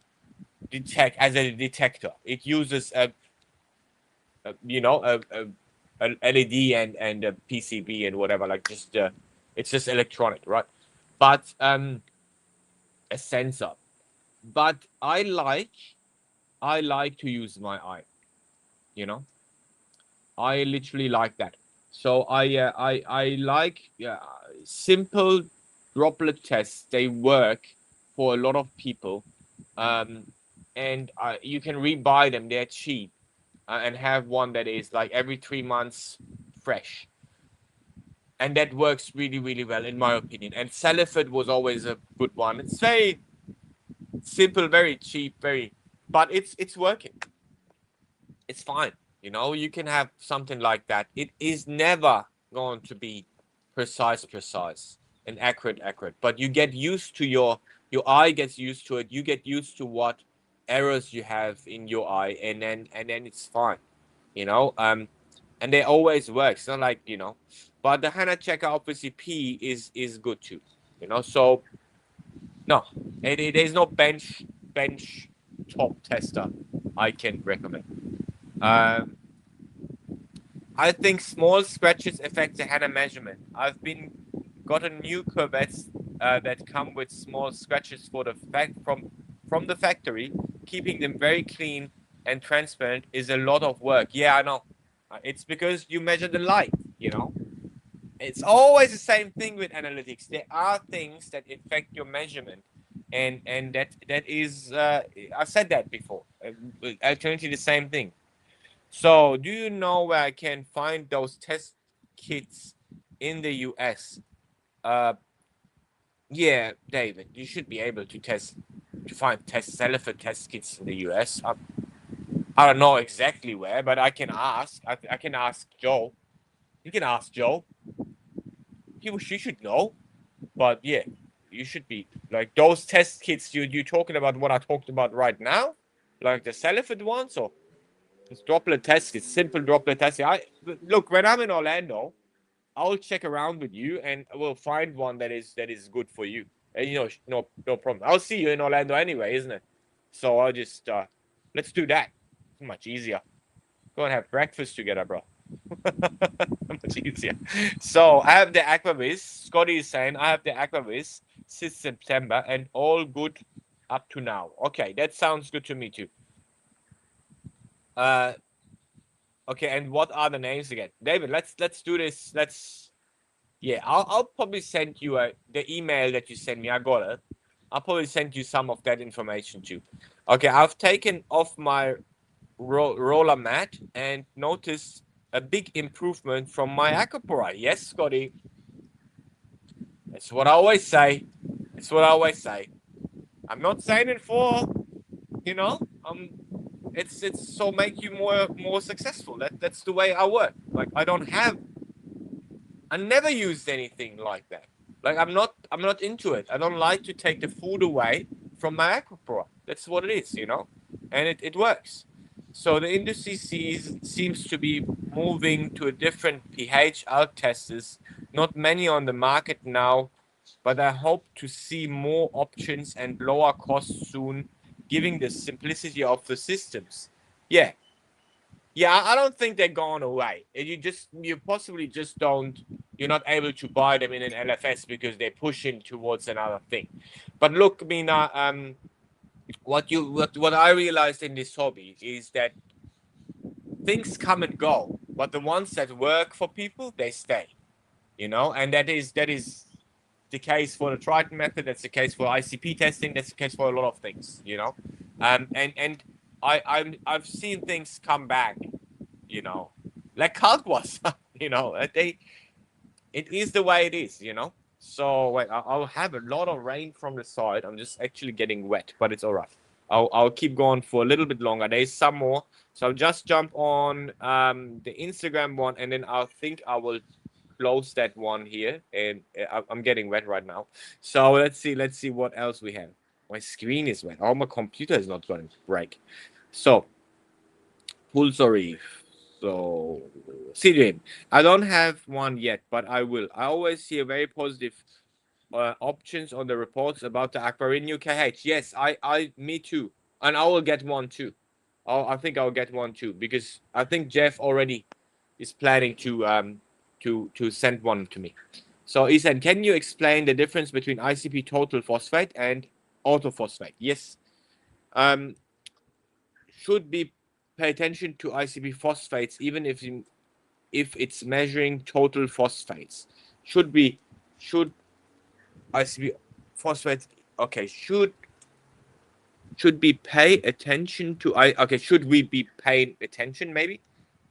detect as a detector. It uses a you know a LED and a PCB and whatever, like just it's just electronic, right? But a sensor. But I like to use my eye. You know, I literally like that. So I like simple droplet tests. They work for a lot of people, um, and you can rebuy them. They're cheap, and have one that is like every 3 months fresh, and that works really well in my opinion. And Saliford was always a good one. It's very simple, very cheap, but it's working. It's fine. You know, you can have something like that. It is never going to be precise, and accurate. But you get used to your eye gets used to it. You get used to what errors you have in your eye, and then it's fine. You know, and they always work. It's not like, you know, but the HANA checker obviously P is good too. You know, so no, there's no bench top tester I can recommend. I think small scratches affect the header measurement. I've gotten new curvettes that come with small scratches for the fact from the factory. Keeping them very clean and transparent is a lot of work. Yeah, I know. It's because you measure the light, you know. It's always the same thing with analytics. There are things that affect your measurement, and that is I've said that before. Alternatively, the same thing. So, do you know where I can find those test kits in the US? Uh, yeah, David, you should be able to find Cellifer test kits in the US. I don't know exactly where, but I can ask. I can ask Joe. You can ask Joe. She should know. But yeah, you should be like those test kits. You talking about what I talked about right now, like the Cellifer ones, or it's droplet test kits, simple droplet test. Look, when I'm in Orlando, I'll check around with you and we'll find one that is good for you. And no problem. I'll see you in Orlando anyway, isn't it? So I'll just let's do that. It's much easier. Go and have breakfast together, bro. Much easier. So I have the Aquavis. Scotty is saying I have the Aquavis since September and all good up to now. Okay, that sounds good to me too. Uh okay, and what are the names again? David, let's do this. I'll probably send you the email that you sent me. I got it. I'll probably send you some of that information too. Okay, I've taken off my roller mat and noticed a big improvement from my Acropora. Yes, Scotty. That's what I always say. That's what I always say. I'm not saying it for, you know, it's so make you more successful. That's the way I work. Like I never used anything like that. Like I'm not into it. I don't like to take the food away from my Aquapro. That's what it is, and it works. So the industry seems to be moving to a different pH out testers. Not many on the market now, but I hope to see more options and lower costs soon, giving the simplicity of the systems. Yeah, yeah, I don't think they're gone away. You possibly just don't. You're not able to buy them in an LFS because they're pushing towards another thing. But look, Mina, what I realized in this hobby is that things come and go, but the ones that work for people, they stay. And that is the case for the Triton method. That's the case for ICP testing. That's the case for a lot of things. And I've seen things come back. Like Cult was. It is the way it is. So wait, I'll have a lot of rain from the side. I'm just actually getting wet, but it's all right. I'll keep going for a little bit longer. There's some more, so I'll just jump on the Instagram one, and then I think I will close that one here. And I'm getting wet right now. So let's see what else we have. My screen is wet. Oh, my computer is not going to break. So Pulsar Reef. So, CJ, I don't have one yet, but I will. I always hear very positive options on the reports about the Aquarinio KH. Yes, me too, and I will get one too. I think I'll get one too because I think Jeff already is planning to send one to me. So, Ehsan, can you explain the difference between ICP total phosphate and autophosphate? Yes. Um, should be pay attention to ICP phosphates even if it's measuring total phosphates. Should ICP phosphates okay should be pay attention to should we be paying attention maybe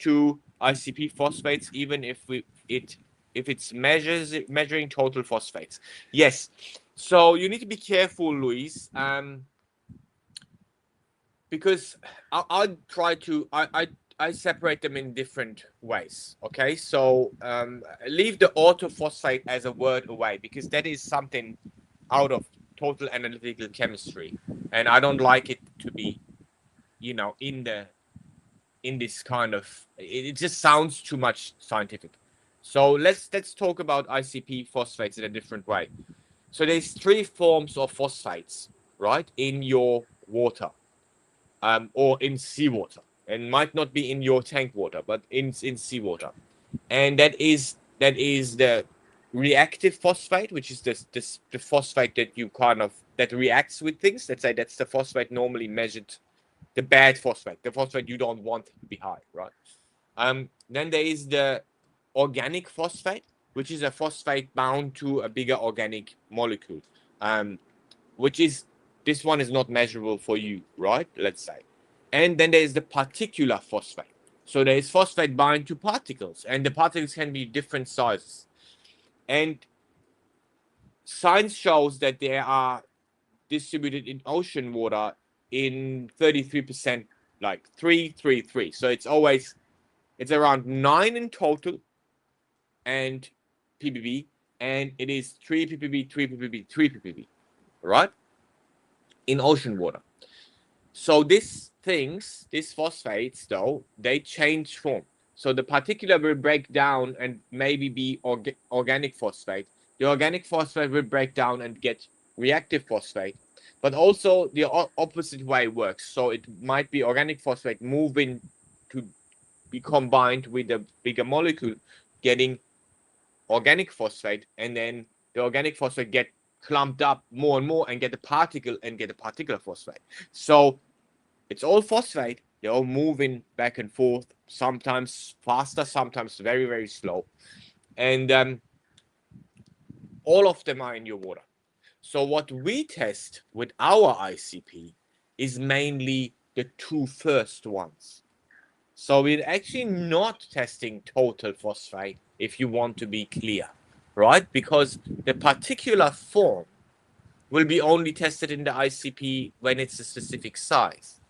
to ICP phosphates even if it's measuring total phosphates? Yes. So you need to be careful, Luis. Because I'll try to I separate them in different ways. Okay, so leave the autophosphate as a word away because that is something out of total analytical chemistry, and I don't like it to be, in this kind of. It just sounds too much scientific. So let's talk about ICP phosphates in a different way. So there's three forms of phosphates, right, in your water. or in seawater, and might not be in your tank water, but in seawater. And that is the reactive phosphate, which is the phosphate that you that reacts with things. Let's say that's the phosphate normally measured, the bad phosphate, the phosphate you don't want to be high, right? Then there is the organic phosphate, which is a phosphate bound to a bigger organic molecule, which is, this one is not measurable for you, right? Let's say. And then there is the particular phosphate. So there is phosphate bound to particles, and the particles can be different sizes. And science shows that they are distributed in ocean water in 33%, like 333. So it's around 9 in total, and ppb, and it is 3 ppb, 3 ppb, 3 ppb, right? In ocean water. So these phosphates, though, they change form. So the particular will break down and maybe be organic phosphate. The organic phosphate will break down and get reactive phosphate. But also the opposite way works. So it might be organic phosphate moving to be combined with a bigger molecule, getting organic phosphate, and then the organic phosphate get clumped up more and more and get a particle and get a particular phosphate. So it's all phosphate. They're all moving back and forth, sometimes faster, sometimes very, very slow. And all of them are in your water. So what we test with our ICP is mainly the two first ones. So we're actually not testing total phosphate, if you want to be clear, right? Because the particular form will be only tested in the ICP when it's a specific size,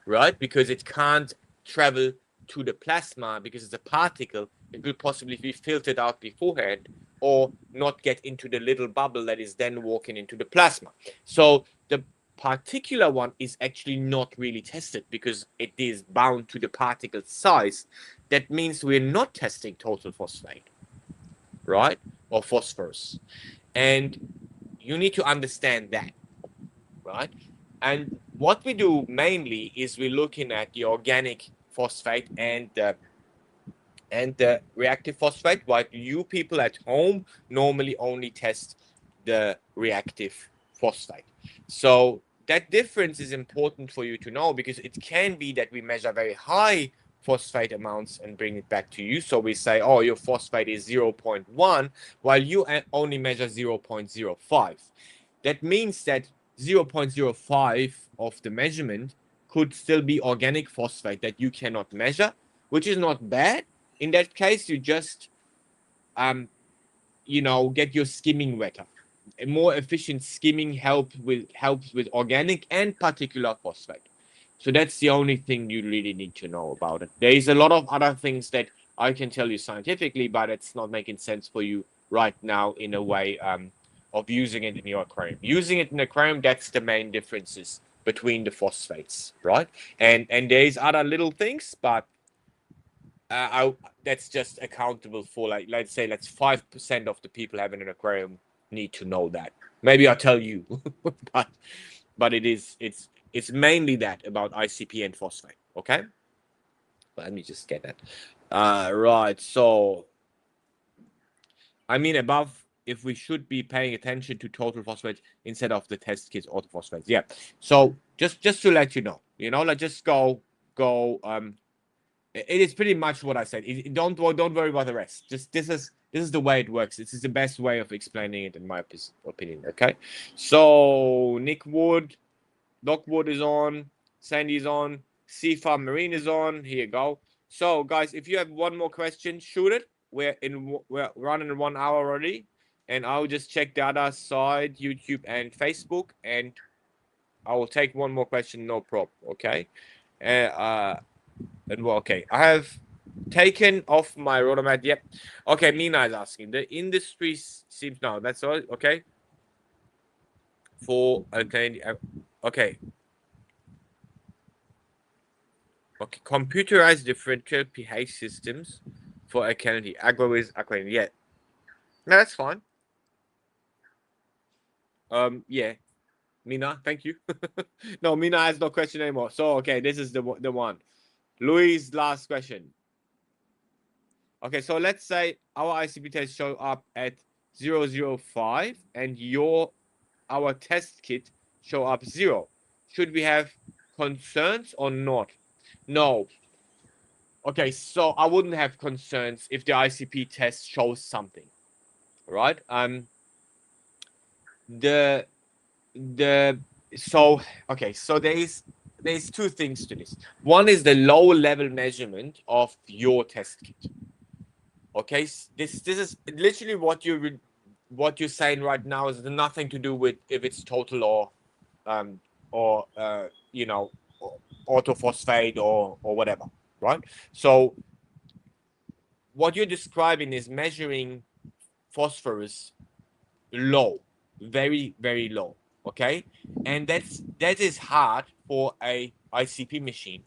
right? Because it can't travel to the plasma because it's a particle. It will possibly be filtered out beforehand or not get into the little bubble that is then walking into the plasma. So the particular one is actually not really tested because it is bound to the particle size. That means we're not testing total phosphate, right? Or phosphorus. And you need to understand that, right? And what we do mainly is we're looking at the organic phosphate and the reactive phosphate, while you people at home normally only test the reactive phosphate. So that difference is important for you to know, because it can be that we measure very high phosphate amounts and bring it back to you. So we say, oh, your phosphate is 0.1, while you only measure 0.05. That means that 0.05 of the measurement could still be organic phosphate that you cannot measure, which is not bad. In that case, you just get your skimming wetter. A more efficient skimming helps with organic and particular phosphate. So that's the only thing you really need to know about it. There is a lot of other things that I can tell you scientifically, but it's not making sense for you right now in a way of using it in your aquarium. Using it in the aquarium, that's the main differences between the phosphates, right? And there's other little things, but that's just accountable for, like, let's say, 5% of the people having an aquarium need to know that. Maybe I'll tell you, but it's mainly that about ICP and phosphate. Okay, let me just get that. Right. So, I mean, above, if we should be paying attention to total phosphate instead of the test kits autophosphates. Yeah. So just to let you know, like, just go. It is pretty much what I said. Don't worry about the rest. Just this is the way it works. This is the best way of explaining it, in my opinion. Okay. So Nick Wood, Doc Wood is on, Sandy's on, Seafarm Marine is on. Here you go. So guys, if you have one more question, shoot it. We're running 1 hour already, and I'll just check the other side, YouTube and Facebook, and I will take one more question, no problem. Okay. And well, okay, I have taken off my rotomat. Yep. Okay, Mina is asking. The industry seems, no, that's all. Okay. For okay. Okay. Okay. Computerized differential pH systems for alkalinity. Agro is alkaline. Yeah. No, that's fine. Yeah. Mina, thank you. No, Mina has no question anymore. So, okay, this is the one. Louis' last question. Okay, so let's say our ICP test show up at 005 and our test kit show up 0. Should we have concerns or not? No. Okay, so I wouldn't have concerns if the ICP test shows something, right? The so okay, so there's two things to this. One is the low level measurement of your test kit. Okay, this is literally what you're saying right now is nothing to do with if it's total or you know, orthophosphate or whatever, right? So what you're describing is measuring phosphorus low, very, very low. Okay, and that is hard for a ICP machine,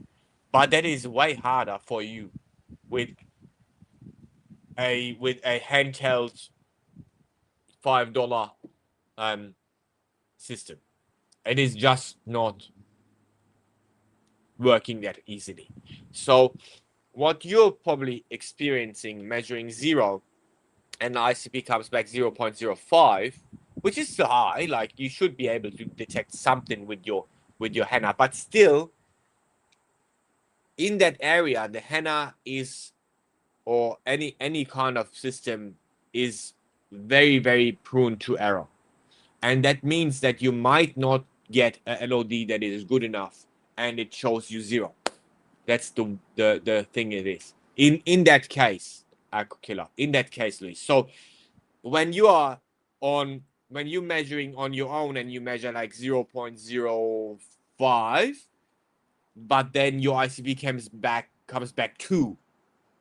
but that is way harder for you with a handheld $5 system. It is just not working that easily. So what you're probably experiencing measuring 0 and the ICP comes back 0.05, which is still high, like you should be able to detect something with your henna, but still in that area the henna is, or any kind of system is very, very prone to error. And that means that you might not get a LOD that is good enough and it shows you 0. That's the thing it is. In that case, Killer, in that case, Luis. So when you're measuring on your own and you measure like 0.05, but then your ICP comes back 2,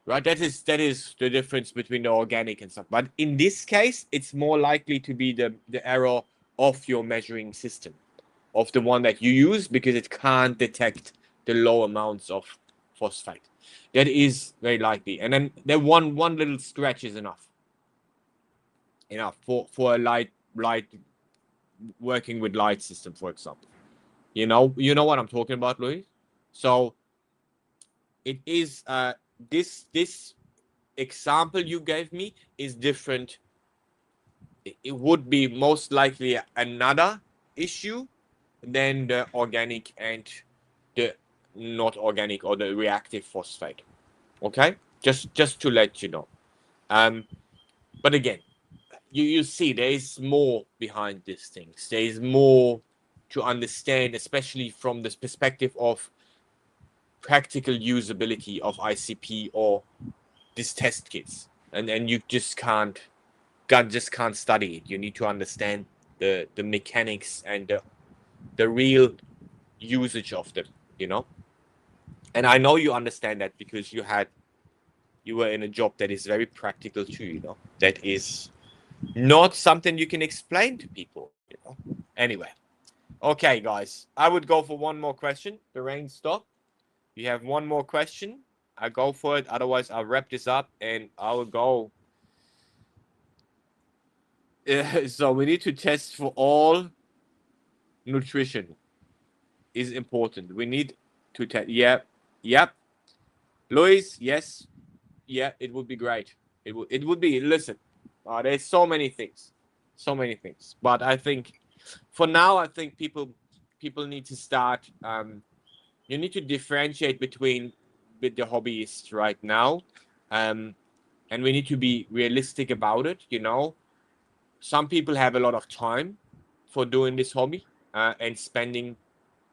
right? That is the difference between the organic and stuff. But in this case, it's more likely to be the error of your measuring system, of the one that you use, because it can't detect the low amounts of phosphate. That is very likely. And then the one little scratch is enough for a light working with light system, for example. You know what I'm talking about, Louis. So it is this example you gave me is different. It would be most likely another issue than the organic and the not organic or the reactive phosphate. Okay, just to let you know. But again, you see there is more behind these things. There is more to understand, especially from this perspective of practical usability of ICP or these test kits, and you just can't study it. You need to understand the mechanics and the real usage of them, and I know you understand that because you were in a job that is very practical too, that is not something you can explain to people, anyway. Okay, guys, I would go for one more question. The rain stopped. You have one more question, I go for it. Otherwise, I'll wrap this up and I will go. So we need to test for all nutrition is important. We need to test. Yep. Luis, yes. Yeah, it would be great. It would be. Listen, there's so many things. But I think for now, I think people need to start. You need to differentiate with the hobbyists right now. And we need to be realistic about it. Some people have a lot of time for doing this hobby and spending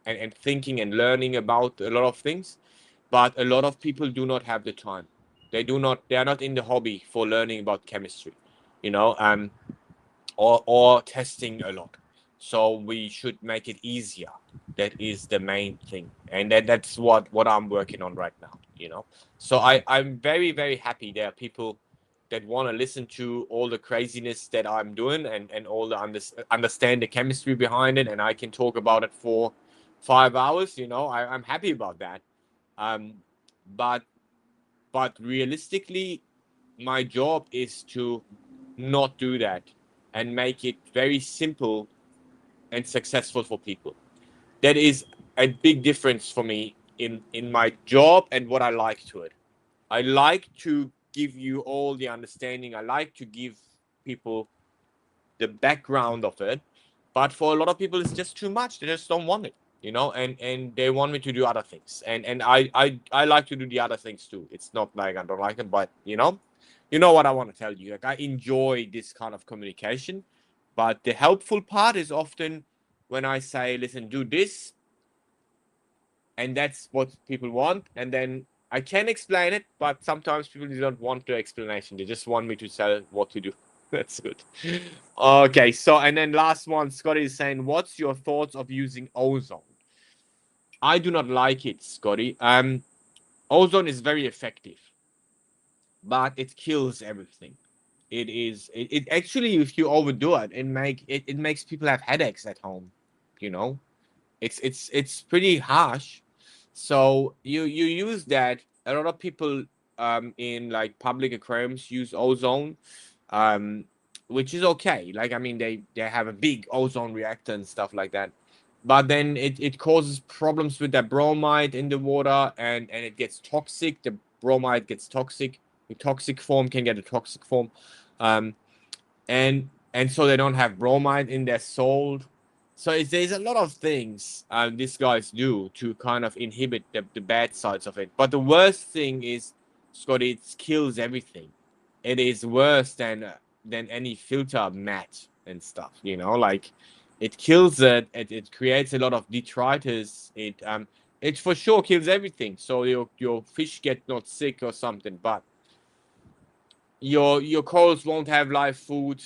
and thinking and learning about a lot of things, but a lot of people do not have the time. They are not in the hobby for learning about chemistry, or testing a lot. So we should make it easier. That is the main thing, and that's what I'm working on right now. So I'm very, very happy there are people that want to listen to all the craziness that I'm doing and all the understand the chemistry behind it, and I can talk about it for 5 hours. I'm happy about that. But realistically, my job is to not do that and make it very simple and successful for people. That is a big difference for me in my job and what I like to it. I like to give you all the understanding. I like to give people the background of it, but for a lot of people it's just too much. They just don't want it, and they want me to do other things, and I like to do the other things too. It's not like I don't like them, but what I want to tell you. Like, I enjoy this kind of communication, but the helpful part is often when I say, listen, do this, and that's what people want, and then I can explain it, but sometimes people don't want the explanation. They just want me to tell what to do. That's good. Okay, so, and then last one, Scotty is saying, what's your thoughts of using ozone? I do not like it, Scotty. Ozone is very effective, but it kills everything. It actually, if you overdo it, it makes people have headaches at home. You know, it's pretty harsh. So you use that. A lot of people in like public aquariums use ozone, um, which is okay. Like, I mean, they have a big ozone reactor and stuff like that. But then it causes problems with the bromide in the water, and it gets toxic. The bromide gets toxic. The toxic form can get a toxic form, um, and so they don't have bromide in their salt. So there's a lot of things these guys do to kind of inhibit the bad sides of it. But the worst thing is, Scott, it kills everything. It is worse than any filter mat and stuff. Like, it kills it. It creates a lot of detritus. It for sure kills everything. So your fish get not sick or something, but your corals won't have live food.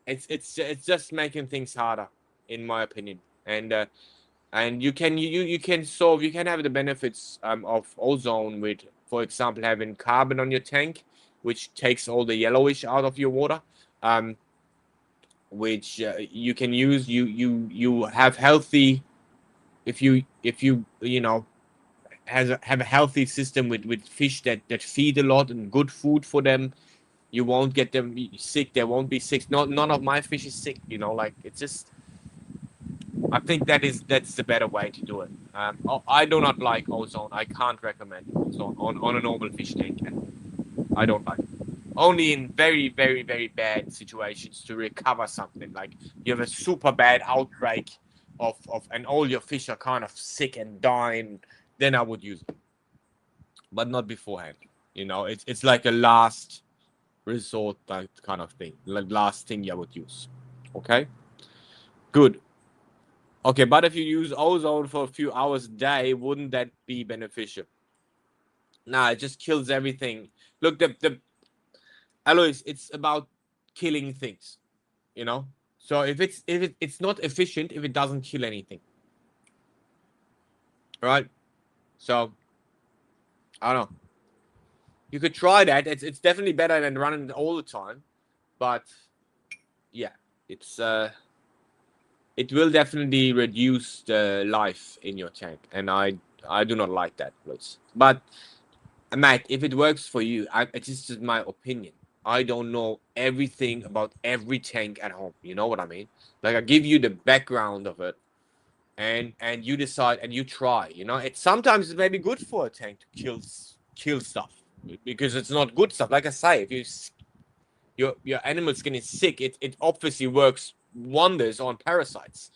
It's just making things harder, in my opinion. And you can have the benefits of ozone with, for example, having carbon on your tank, which takes all the yellowish out of your water, which you can use. You have healthy, if you have a healthy system with fish that feed a lot and good food for them. You won't get them sick. They won't be sick. None of my fish is sick. Like, it's just. I think that's the better way to do it. I do not like ozone. I can't recommend ozone on a normal fish tank, and I don't like it. Only in very, very, very bad situations to recover something. Like, you have a super bad outbreak and all your fish are kind of sick and dying, then I would use it, but not beforehand. It's like a last resort, that kind of thing. Like, last thing I would use. Okay, good. Okay, but if you use ozone for a few hours a day, wouldn't that be beneficial? Nah, it just kills everything. Look, the Alois, it's about killing things. So if it's not efficient, if it doesn't kill anything, right? So I don't know. You could try that. It's definitely better than running it all the time, but yeah, it will definitely reduce the life in your tank, and I do not like that, Alois. But Matt, if it works for you, it's just my opinion. I don't know everything about every tank at home. You know what I mean? Like, I give you the background of it, and you decide and you try. It sometimes it may be good for a tank to kill stuff, because it's not good stuff. Like I say, if your animal skin is sick, it obviously works wonders on parasites.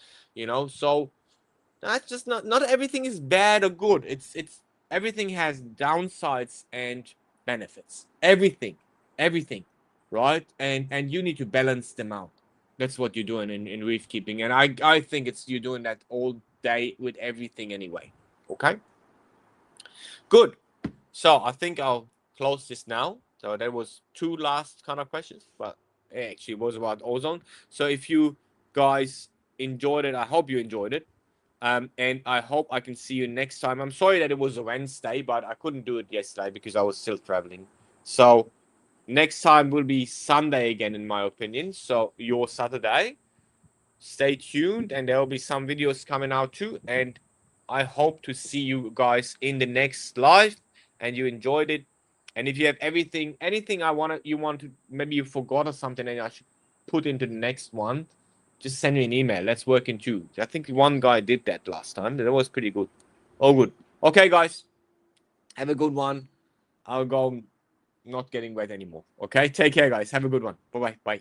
So that's just not everything is bad or good. It's everything has downsides and benefits. Everything, right? And you need to balance them out. That's what you're doing in reef keeping, and I think it's you're doing that all day with everything anyway. Okay, good. So I think I'll close this now. So there was two last kind of questions, but it actually was about ozone. So if you guys enjoyed it, I hope you enjoyed it. And I hope I can see you next time. I'm sorry that it was a Wednesday, but I couldn't do it yesterday because I was still traveling. So next time will be Sunday again, in my opinion. So your Saturday. Stay tuned, and there will be some videos coming out too. And I hope to see you guys in the next live, and you enjoyed it. And if you have anything you want to, maybe you forgot or something, and I should put into the next one, just send me an email. Let's work in two. I think one guy did that last time. That was pretty good. All good. Okay, guys. Have a good one. I'll go not getting wet anymore. Okay? Take care, guys. Have a good one. Bye-bye. Bye.